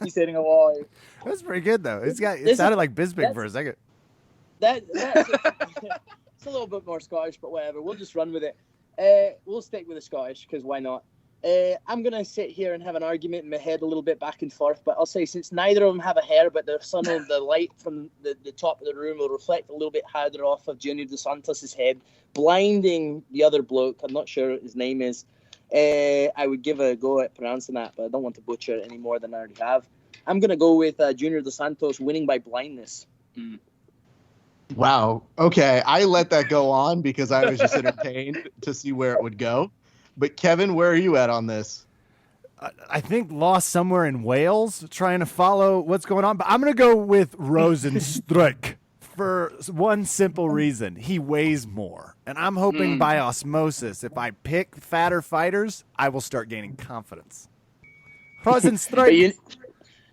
He's hitting a wall. That's pretty good though. It This sounded is- like Bisbig that's- for a second. That's it's a little bit more Scottish, but whatever. We'll just run with it. We'll stick with the Scottish because why not? I'm gonna sit here and have an argument in my head a little bit back and forth, but I'll say since neither of them have a hair, but the sun on the light from the top of the room will reflect a little bit harder off of Junior Dos Santos' head, blinding the other bloke. I'm not sure what his name is. I would give a go at pronouncing that, but I don't want to butcher it any more than I already have. I'm gonna go with Junior Dos Santos winning by blindness. Wow. Okay. I let that go on because I was just entertained to see where it would go. But Kevin, where are you at on this? I think lost somewhere in Wales trying to follow what's going on. But I'm going to go with Rosenstruck for one simple reason. He weighs more. And I'm hoping by osmosis, if I pick fatter fighters, I will start gaining confidence. Rosenstruck. But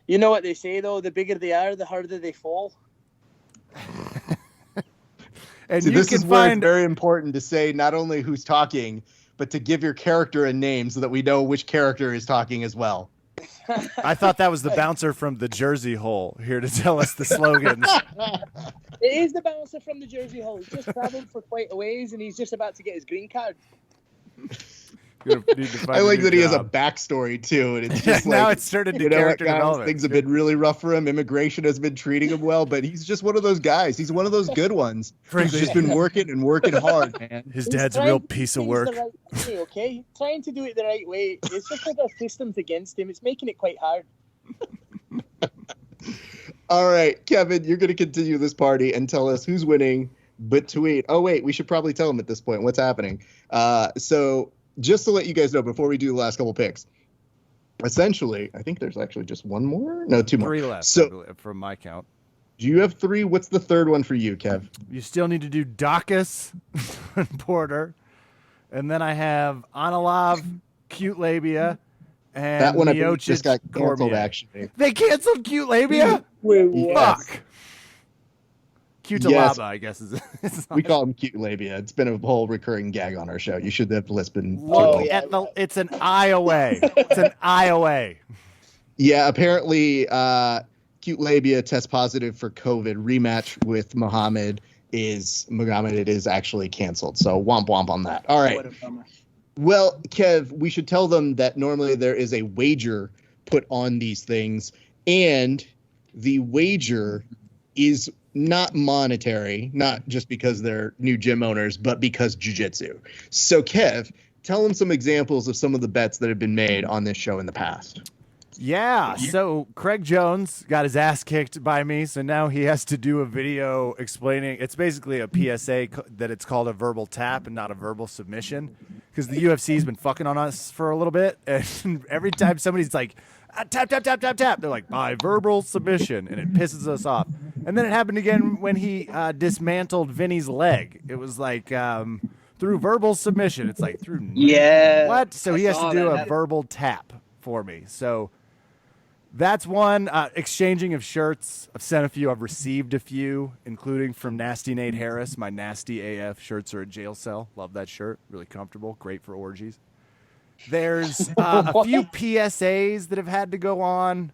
you know what they say, though? The bigger they are, the harder they fall. And See, you this can is where it's find very important to say not only who's talking, but to give your character a name so that we know which character is talking as well. I thought that was the bouncer from the Jersey Hole here to tell us the slogans. It is the bouncer from the Jersey Hole. He's just traveled for quite a ways, and he's just about to get his green card. I like that he has a backstory too, and it's just now like, it's turned into you know what, character guys, development. things have been really rough for him. Immigration has been treating him well, but he's just one of those guys. He's one of those good ones. Frankly, He's just been working and working hard, man. His He's dad's a trying real to do piece of things work. the right way, okay? Trying to do it the right way. It's just like our systems against him. It's making it quite hard. All right, Kevin, you're going to continue this party and tell us who's winning between. Oh wait, we should probably tell him at this point what's happening. So just to let you guys know before we do the last couple picks, essentially, I think there's actually just one more. No, two more. 3 left, So I believe, from my count. do you have 3? What's the third one for you, Kev? You still need to do Dacus and Porter. And then I have Analov, Cute Labia, and That one I believe Miocic just got canceled, Cormier. actually. They canceled Cute Labia? Wait, Yes. Fuck. Cute Yes. Laba, I guess is We call him cute labia. It's been a whole recurring gag on our show. You should have listened. Look Oh, yeah. at the. It's an eye away. It's an eye away. Yeah, apparently, cute labia tests positive for COVID. Rematch with Muhammad is actually canceled. So womp womp on that. All right. What a bummer. Well, Kev, we should tell them that normally there is a wager put on these things, and the wager is not monetary, not just because they're new gym owners, but because jiu-jitsu. So, Kev, tell them some examples of some of the bets that have been made on this show in the past. Yeah, so Craig Jones got his ass kicked by me, so now he has to do a video explaining. It's basically a PSA that it's called a verbal tap and not a verbal submission, because the UFC's been fucking on us for a little bit, and every time somebody's like, tap, tap, tap, tap, tap, they're like, by verbal submission, and it pisses us off. And then it happened again when he dismantled Vinny's leg. It was like through verbal submission. It's like through Yeah. what? So he has to saw do that. a verbal tap for me. So that's one. Exchanging of shirts. I've sent a few. I've received a few, including from Nasty Nate Harris. My Nasty AF shirts are a jail cell. Love that shirt. Really comfortable. Great for orgies. There's a few PSAs that have had to go on.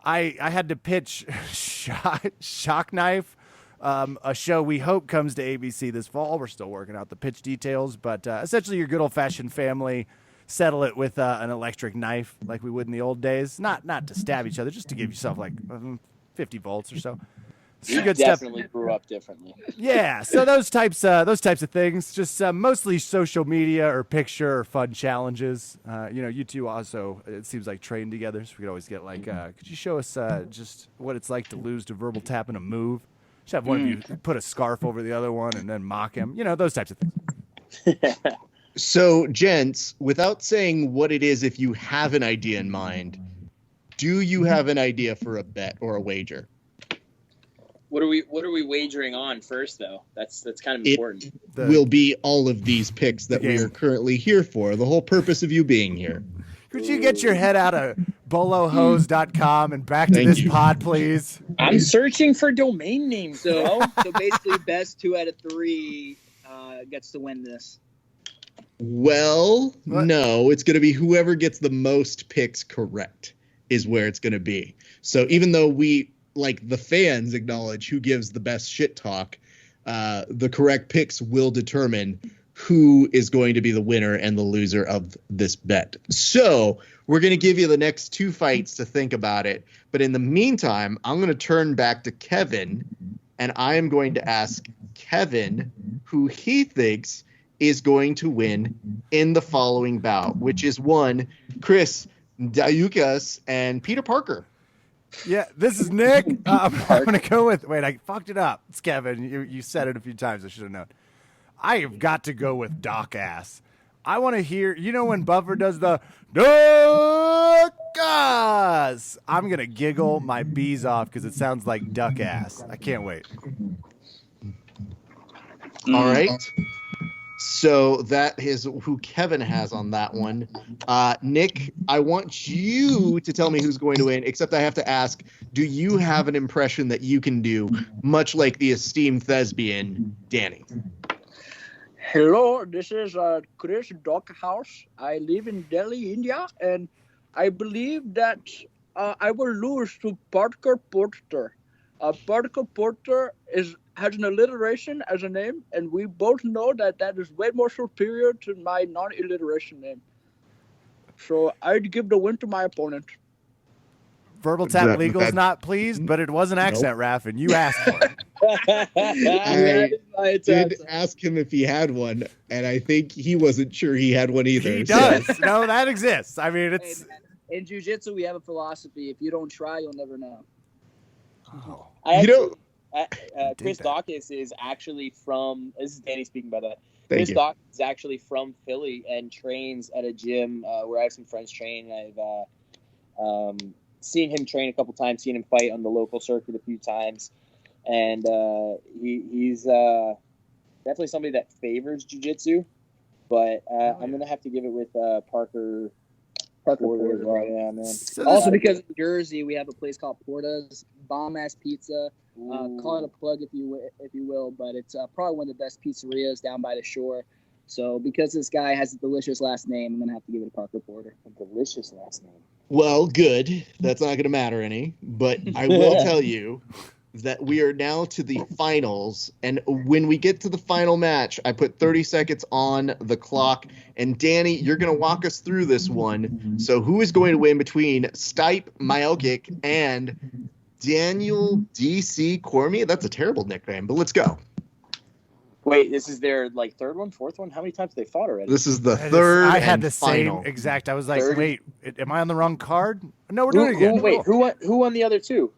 I had to pitch Shock Knife, a show we hope comes to ABC this fall. We're still working out the pitch details, but essentially your good old-fashioned family settle it with an electric knife like we would in the old days. Not to stab each other, just to give yourself like 50 volts or so. Some good stuff. Definitely grew up differently. Yeah, so those types of things, just mostly social media or picture or fun challenges. You two also, it seems like train together, so we could always get like, could you show us just what it's like to lose to verbal tap in a move? Should have one of you put a scarf over the other one and then mock him. Those types of things. So, gents, without saying what it is, if you have an idea in mind, do you have an idea for a bet or a wager? What are we wagering on first, though? That's kind of important. Will be all of these picks that The we game. are currently here for. The whole purpose of you being here. Could you get your head out of bolohose.com and back to Thank this you. pod, please? I'm searching for domain names, though. So basically, best 2 out of 3 gets to win this. Well, What? no, it's going to be whoever gets the most picks correct is where it's going to be. So even though we, like the fans, acknowledge who gives the best shit talk, the correct picks will determine who is going to be the winner and the loser of this bet. So we're going to give you the next 2 fights to think about it. But in the meantime, I'm going to turn back to Kevin, and I am going to ask Kevin who he thinks is going to win in the following bout, which is one Chris Dayukas and Peter Parker. Yeah, this is Nick. I'm going to go with, wait, I fucked it up. It's Kevin. You said it a few times. I should have known. I have got to go with Doc Ass. I want to hear, when Buffer does the Doc Ass, I'm going to giggle my bees off because it sounds like duck ass. I can't wait. All right. So that is who Kevin has on that one. Nick, I want you to tell me who's going to win, except I have to ask, do you have an impression that you can do, much like the esteemed thespian, Danny? Hello, this is Chris Dockhouse. I live in Delhi, India, and I believe that I will lose to Parker Porter. Parker Porter has an alliteration as a name, and we both know that is way more superior to my non-alliteration name. So I'd give the win to my opponent. Verbal Tap That- Legal's that- not pleased, but it was an accent, Raph, and you asked for it. I my did attempt. ask him if he had one, and I think he wasn't sure he had one either. He so- does. No, that exists. I mean, Hey, it's. man, in jiu-jitsu, we have a philosophy: if you don't try, you'll never know. Oh, You know- Chris that. Dawkins is actually from. This is Danny speaking by that. Thank Chris you. Dawkins is actually from Philly and trains at a gym where I have some friends train. I've seen him train a couple times, seen him fight on the local circuit a few times, and he's definitely somebody that favors jiu-jitsu. But I'm gonna have to give it with Parker Porter as well. Yeah, man. So this- Also, because in Jersey, we have a place called Porta's, bomb-ass pizza. Call it a plug if you will, but it's probably one of the best pizzerias down by the shore. So because this guy has a delicious last name, I'm gonna have to give it to Parker Porter. A delicious last name. Well, good. That's not going to matter any. But I will tell you that we are now to the finals. And when we get to the final match, I put 30 seconds on the clock. And Danny, you're going to walk us through this one. So who is going to win between Stipe Miokic and Daniel DC Cormier? That's a terrible nickname, but let's go. Wait, this is their third one, fourth one? How many times have they fought already? This is the I third I had and the final. same exact. I was like, Third. wait, am I on the wrong card? No, we're doing it again. Wait, Cool. who won the other two?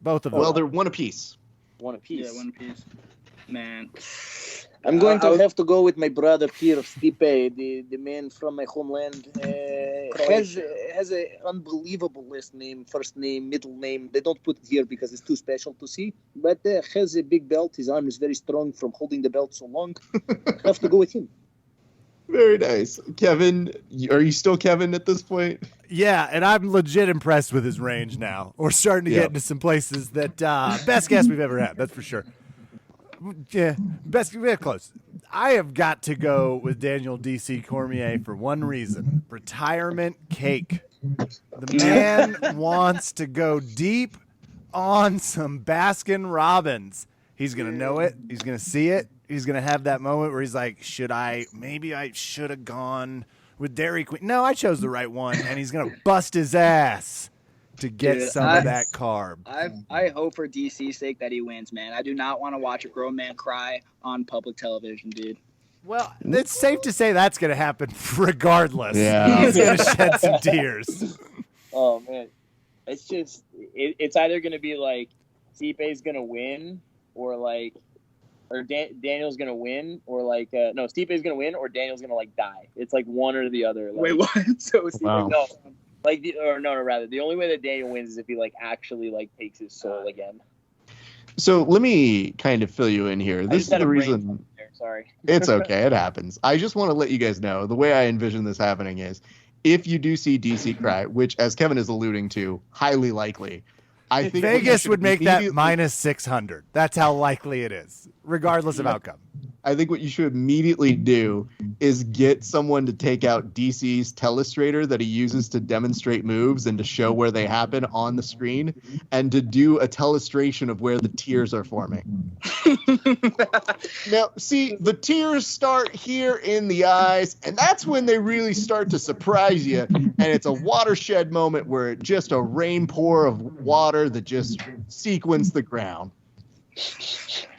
Both of them. Well, they're one apiece. One apiece. Yeah, one piece. Man, I'm going to I- have to go with my brother here, Stipe, the man from my homeland. Has an unbelievable last name, first name, middle name. They don't put it here because it's too special to see. But has a big belt. His arm is very strong from holding the belt so long. Have to go with him. Very nice. Kevin, are you still Kevin at this point? Yeah, and I'm legit impressed with his range now. We're starting to Yeah. get into some places that best guess we've ever had. That's for sure. Yeah, best. We're close. I have got to go with Daniel DC Cormier for one reason: retirement cake. The man wants to go deep on some Baskin Robbins. He's gonna know it. He's gonna see it. He's gonna have that moment where he's like, maybe I should have gone with Dairy Queen. No, I chose the right one, and he's gonna bust his ass to get Dude, some of that carb. I hope for DC's sake that he wins, man. I do not want to watch a grown man cry on public television, dude. Well, it's safe to say that's going to happen regardless. Yeah. He's going to shed some tears. Oh man, it's just it's either gonna be like Stipe's gonna win or Daniel's gonna win or no, Stipe's gonna win or Daniel's gonna die. It's like one or the other. Wait, what? So Stipe, Wow. No, rather the only way that Daniel wins is if he actually takes his soul again. So let me kind of fill you in here. I This just is had the a brain reason. fart there, sorry. It's okay. It happens. I just want to let you guys know the way I envision this happening is if you do see DC cry, which as Kevin is alluding to, highly likely. I think what you Vegas should would make that immediately- minus 600. That's how likely it is, regardless of outcome. I think what you should immediately do is get someone to take out DC's telestrator that he uses to demonstrate moves and to show where they happen on the screen and to do a telestration of where the tears are forming. Now, see, the tears start here in the eyes, and that's when they really start to surprise you. And it's a watershed moment where just a rain pour of water that just sequins the ground.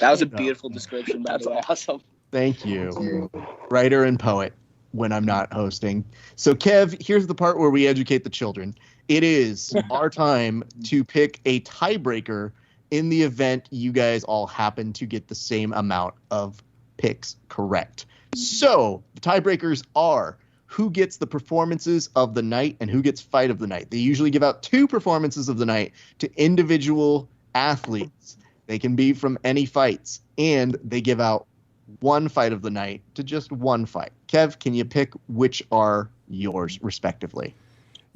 that was a beautiful description. By That's the way. awesome. Thank you. Writer and poet when I'm not hosting. So, Kev, here's the part where we educate the children. It is our time to pick a tiebreaker in the event you guys all happen to get the same amount of picks correct. So, the tiebreakers are who gets the performances of the night and who gets fight of the night. They usually give out 2 performances of the night to individual athletes. They can be from any fights, and they give out 1 fight of the night to just 1 fight. Kev, can you pick which are yours respectively?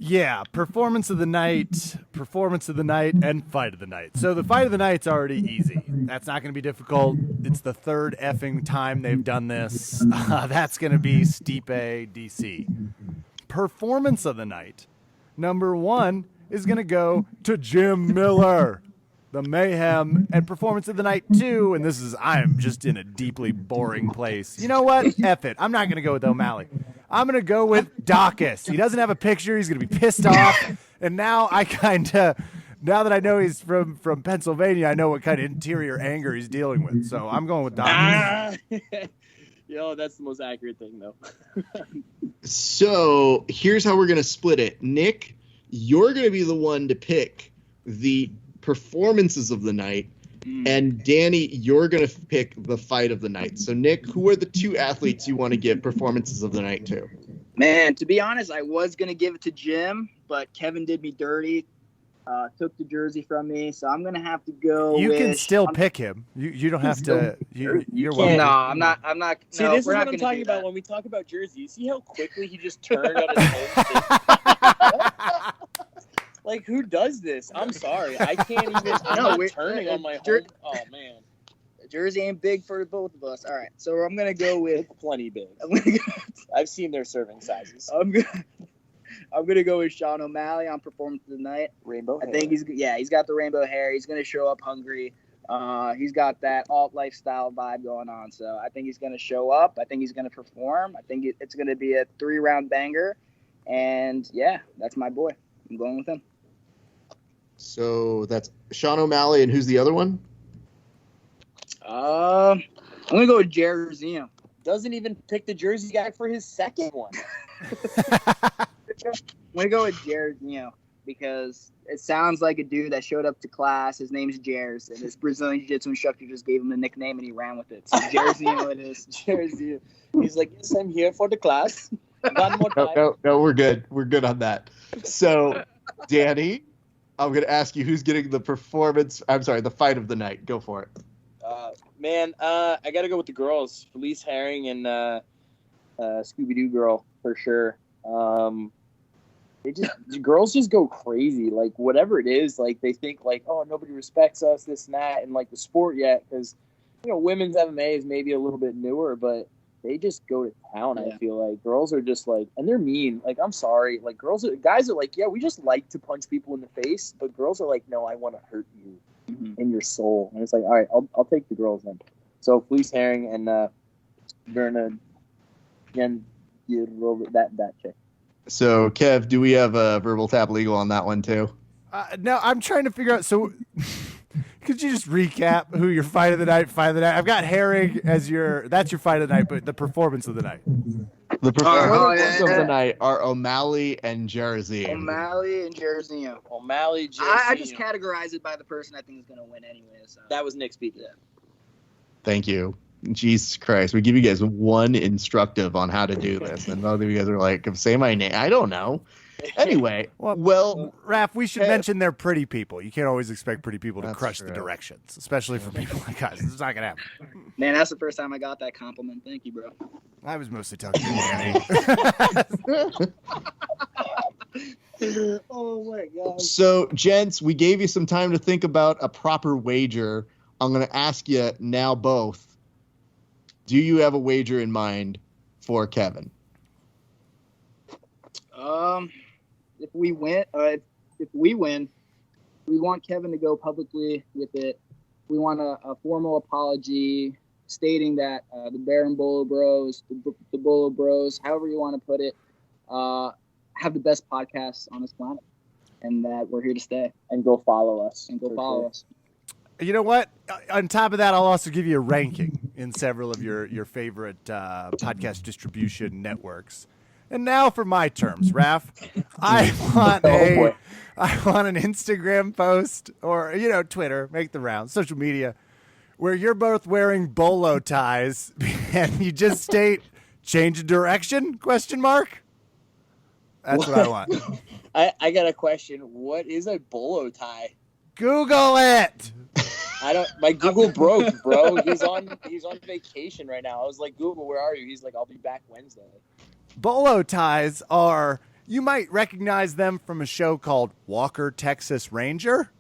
Yeah, performance of the night, and fight of the night. So the fight of the night's already easy. That's not going to be difficult. It's the third effing time they've done this. That's going to be Stipe DC. Performance of the night. Number 1 is going to go to Jim Miller. The Mayhem and Performance of the Night 2. And I'm just in a deeply boring place. You know what? F it. I'm not going to go with O'Malley. I'm going to go with Dacus. He doesn't have a picture. He's going to be pissed off. And now now that I know he's from Pennsylvania, I know what kind of interior anger he's dealing with. So I'm going with Dacus. Yo, that's the most accurate thing, though. So here's how we're going to split it. Nick, you're going to be the one to pick the performances of the night. And Danny, you're going to pick the fight of the night. So Nick, who are the 2 athletes you want to give performances of the night to? Man, to be honest, I was going to give it to Jim, but Kevin did me dirty. Took the jersey from me, so I'm gonna have to go. You can still pick him. You don't have to. You're welcome. No, I'm not. See, no, this is we're what not I'm gonna talking do about that. when we talk about jersey. You see how quickly he just turned on his own. Like, who does this? I'm sorry, I can't even. I'm not turning on my home. Oh man, jersey ain't big for both of us. All right, so I'm gonna go with plenty big. I've seen their serving sizes. I'm gonna go with Sean O'Malley on Performance of the Night. Rainbow hair. I think he's got the rainbow hair. He's gonna show up hungry. He's got that alt lifestyle vibe going on. So I think he's gonna show up. I think he's gonna perform. I think it's gonna be a 3-round banger. And yeah, that's my boy. I'm going with him. So that's Sean O'Malley, and who's the other one? I'm gonna go with Jerzino. Doesn't even pick the jersey guy for his second one. I'm gonna go with Jerzino because it sounds like a dude that showed up to class. His name's Jers, and his Brazilian jiu-jitsu instructor just gave him the nickname, and he ran with it. So Jerzino it is. Jersey. He's like, yes, I'm here for the class. One more time. No, we're good. We're good on that. So, Danny, I'm going to ask you who's getting the the fight of the night. Go for it. Man, I got to go with the girls. Felice Herring and Scooby-Doo girl, for sure. The girls just go crazy. Like, whatever it is, like, they think, like, oh, nobody respects us, this and that, and, like, the sport yet, because, women's MMA is maybe a little bit newer, but they just go to town. Yeah. I feel like girls are just like, and they're mean. Like, I'm sorry. Like, guys are like, yeah, we just like to punch people in the face, but girls are like, no, I want to hurt you in your soul. And it's like, all right, I'll take the girls then. So Felice Herring and Verna Jen that chick. So Kev, do we have a verbal tap legal on that one too? No, I'm trying to figure out. So, could you just recap who your fight of the night? I've got Herring as that's your fight of the night, but the performance of the night. The performance of the night are O'Malley and Jersey. O'Malley and Jerzino. O'Malley, Jersey. I just categorize it by the person I think is going to win anyway. So. That was Nick speaking. Yeah. Thank you. Jesus Christ. We give you guys one instructive on how to do this. And both of you guys are like, say my name. I don't know. Anyway, well, Raph, we should mention they're pretty people. You can't always expect pretty people to crush the directions, especially for people like us. It's not going to happen. Man, that's the first time I got that compliment. Thank you, bro. I was mostly talking to Danny. Oh, my God. So, gents, we gave you some time to think about a proper wager. I'm going to ask you now both. Do you have a wager in mind for Kevin? If we win, we want Kevin to go publicly with it. We want a formal apology stating that the Bear and Bolo Bros, the Bolo Bros, however you want to put it, have the best podcasts on this planet, and that we're here to stay. And go follow us. You know what? On top of that, I'll also give you a ranking in several of your favorite podcast distribution networks. And now for my terms, Raph. I want an Instagram post or, Twitter, make the rounds, social media, where you're both wearing bolo ties and you just state, change of direction, ? That's what I want. I got a question. What is a bolo tie? Google it. My Google broke, bro. He's on vacation right now. I was like, Google, where are you? He's like, I'll be back Wednesday. Bolo ties you might recognize them from a show called Walker, Texas Ranger.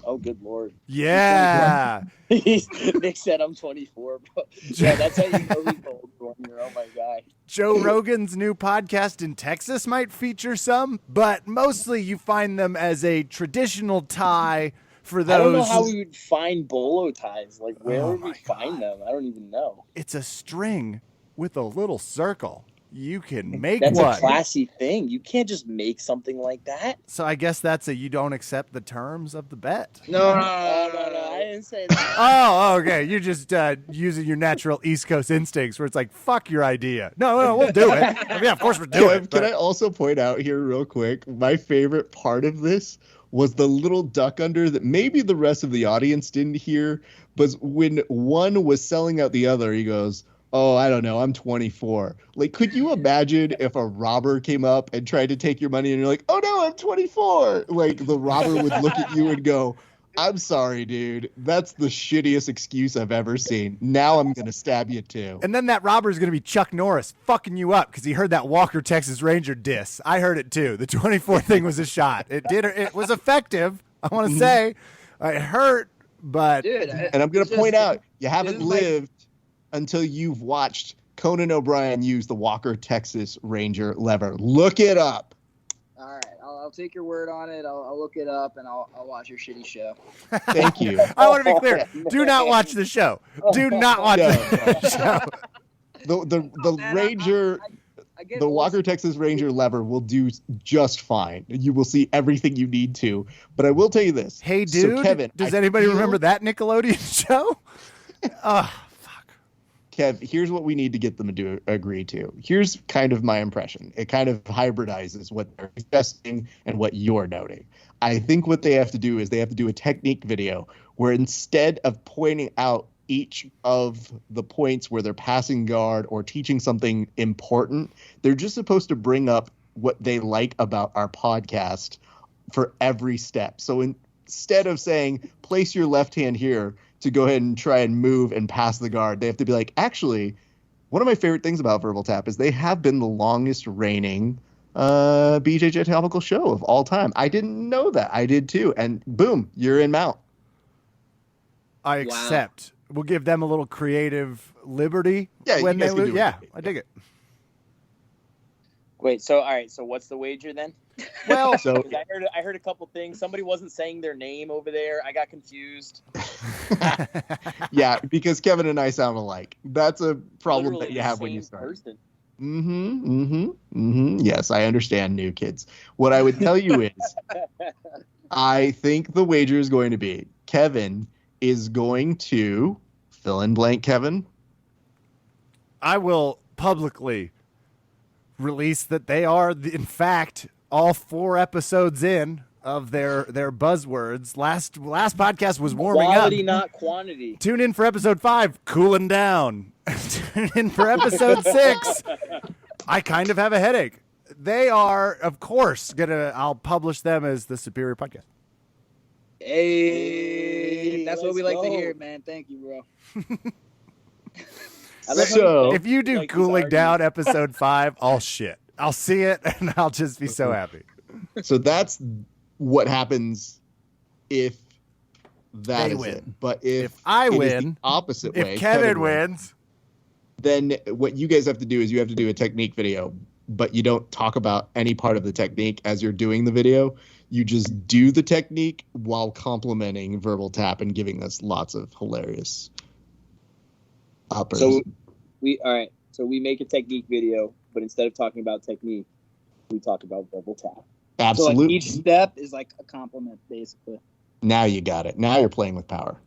Oh, good lord. Yeah. Nick said I'm 24, bro. Yeah, that's how you know he's old, Gorner. Oh my god. Joe Rogan's new podcast in Texas might feature some, but mostly you find them as a traditional tie for those. I don't know how we would find bolo ties. Like, where Oh would we my find them? I don't even know. It's a string with a little circle. You can make That's one. a classy thing. You can't just make something like that. So I guess that's a you don't accept the terms of the bet. No, I didn't say that. Oh, okay. You're just using your natural East Coast instincts where it's like, fuck your idea. No, we'll do it. Yeah, of course we'll do it. Can I also point out here real quick, my favorite part of this was the little duck under that maybe the rest of the audience didn't hear, but when one was selling out the other, he goes, oh, I don't know, I'm 24. Like, could you imagine if a robber came up and tried to take your money and you're like, oh no, I'm 24? Like, the robber would look at you and go, I'm sorry, dude. That's the shittiest excuse I've ever seen. Now I'm going to stab you too. And then that robber is going to be Chuck Norris fucking you up because he heard that Walker Texas Ranger diss. I heard it too. The 24 thing was a shot. It was effective. I want to say it hurt, but. Dude, And I'm going to point out, you haven't lived until you've watched Conan O'Brien use the Walker Texas Ranger lever. Look it up. All right, I'll take your word on it. I'll look it up and I'll watch your shitty show. Thank you. I want to be clear. Do not watch the show. Do not watch the show. The Ranger, the Walker Texas Ranger lever will do just fine. You will see everything you need to. But I will tell you this. Hey, dude, so Kevin, does anybody remember that Nickelodeon show? Kev, here's what we need to get them to agree to. Here's kind of my impression. It kind of hybridizes what they're suggesting and what you're noting. I think what they have to do is they have to do a technique video where instead of pointing out each of the points where they're passing guard or teaching something important, they're just supposed to bring up what they like about our podcast for every step. So instead of saying, place your left hand here, to go ahead and try and move and pass the guard, they have to be like, actually, one of my favorite things about Verbal Tap is they have been the longest reigning BJJ topical show of all time. I didn't know that. I did too. And boom, you're in mount. I accept. We'll give them a little creative liberty when they lose. Yeah, I dig it. Wait, so all right, so what's the wager then? Well, So I heard a couple things. Somebody wasn't saying their name over there. I got confused. yeah, because Kevin and I sound alike. That's a problem Literally that you the have when same you start. person. Yes, I understand, new kids. What I would tell you is, I think the wager is going to be Kevin is going to fill in blank. Kevin, I will publicly release that they are, in fact, all 4 episodes in of their buzzwords. Last podcast was warming Quality, up. not quantity. Tune in for episode 5, cooling down. Tune in for episode 6. I kind of have a headache. They are, of course, I'll publish them as the superior podcast. Hey, that's what we let's like to go. hear, man. Thank you, bro. So If you do like these cooling down arguments. episode 5, I'll shit. I'll see it and I'll just be so happy. so that's what happens if that They is win. it. But if I it is win, the opposite way, If Kevin wins, then what you guys have to do is you have to do a technique video, but you don't talk about any part of the technique as you're doing the video. You just do the technique while complimenting Verbal Tap and giving us lots of hilarious uppers. So So we make a technique video, but instead of talking about technique, we talk about verbal tap. Absolutely. So like each step is like a compliment, basically. Now you got it. Now you're playing with power.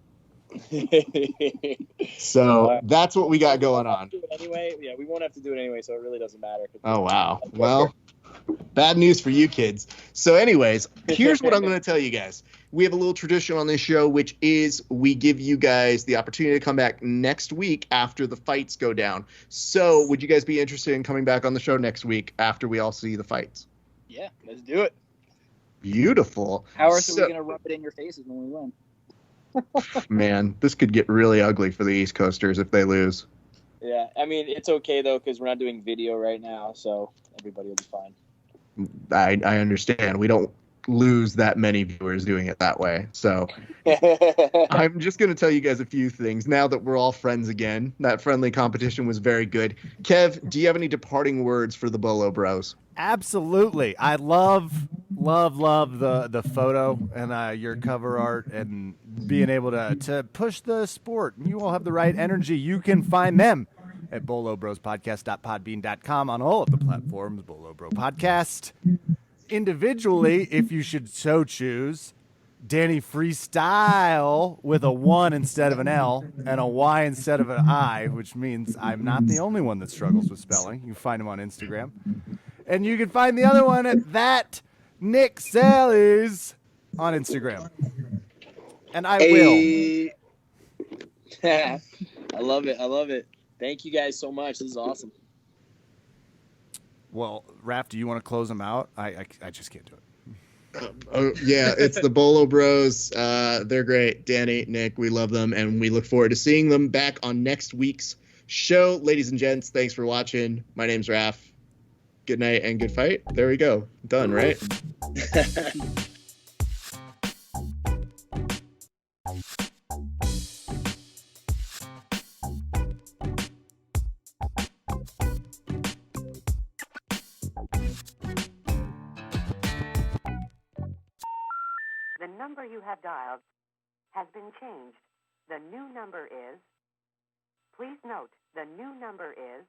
So that's what we got going on. Anyway, yeah, we won't have to do it anyway, so it really doesn't matter. Oh, wow. Well, bad news for you kids. So anyways, here's what I'm going to tell you guys. We have a little tradition on this show, which is we give you guys the opportunity to come back next week after the fights go down. So would you guys be interested in coming back on the show next week after we all see the fights? Yeah, let's do it. Beautiful. How else are we going to rub it in your faces when we win? Man, this could get really ugly for the East Coasters if they lose. Yeah, I mean, it's okay, though, because we're not doing video right now, so everybody will be fine. I understand. We don't lose that many viewers doing it that way. So I'm just going to tell you guys a few things now that we're all friends again. That friendly competition was very good. Kev, do you have any departing words for the Bolo Bros? Absolutely. I love the photo and your cover art and being able to push the sport. You all have the right energy. You can find them at bolobrospodcast.podbean.com on all of the platforms, Bolo Bro Podcast. Individually, if you should so choose, Danny Freestyle with a 1 instead of an L and a Y instead of an I, which means I'm not the only one that struggles with spelling. You can find him on Instagram. And you can find the other one at that Nick Salles on Instagram. And I will. I love it. I love it. Thank you guys so much. This is awesome. Well, Raph, do you want to close them out? I just can't do it. Yeah, it's the Bolo Bros. They're great. Danny, Nick, we love them, and we look forward to seeing them back on next week's show. Ladies and gents, thanks for watching. My name's Raph. Good night and good fight. There we go. Done, right? The number you have dialed has been changed. The new number is... Please note, the new number is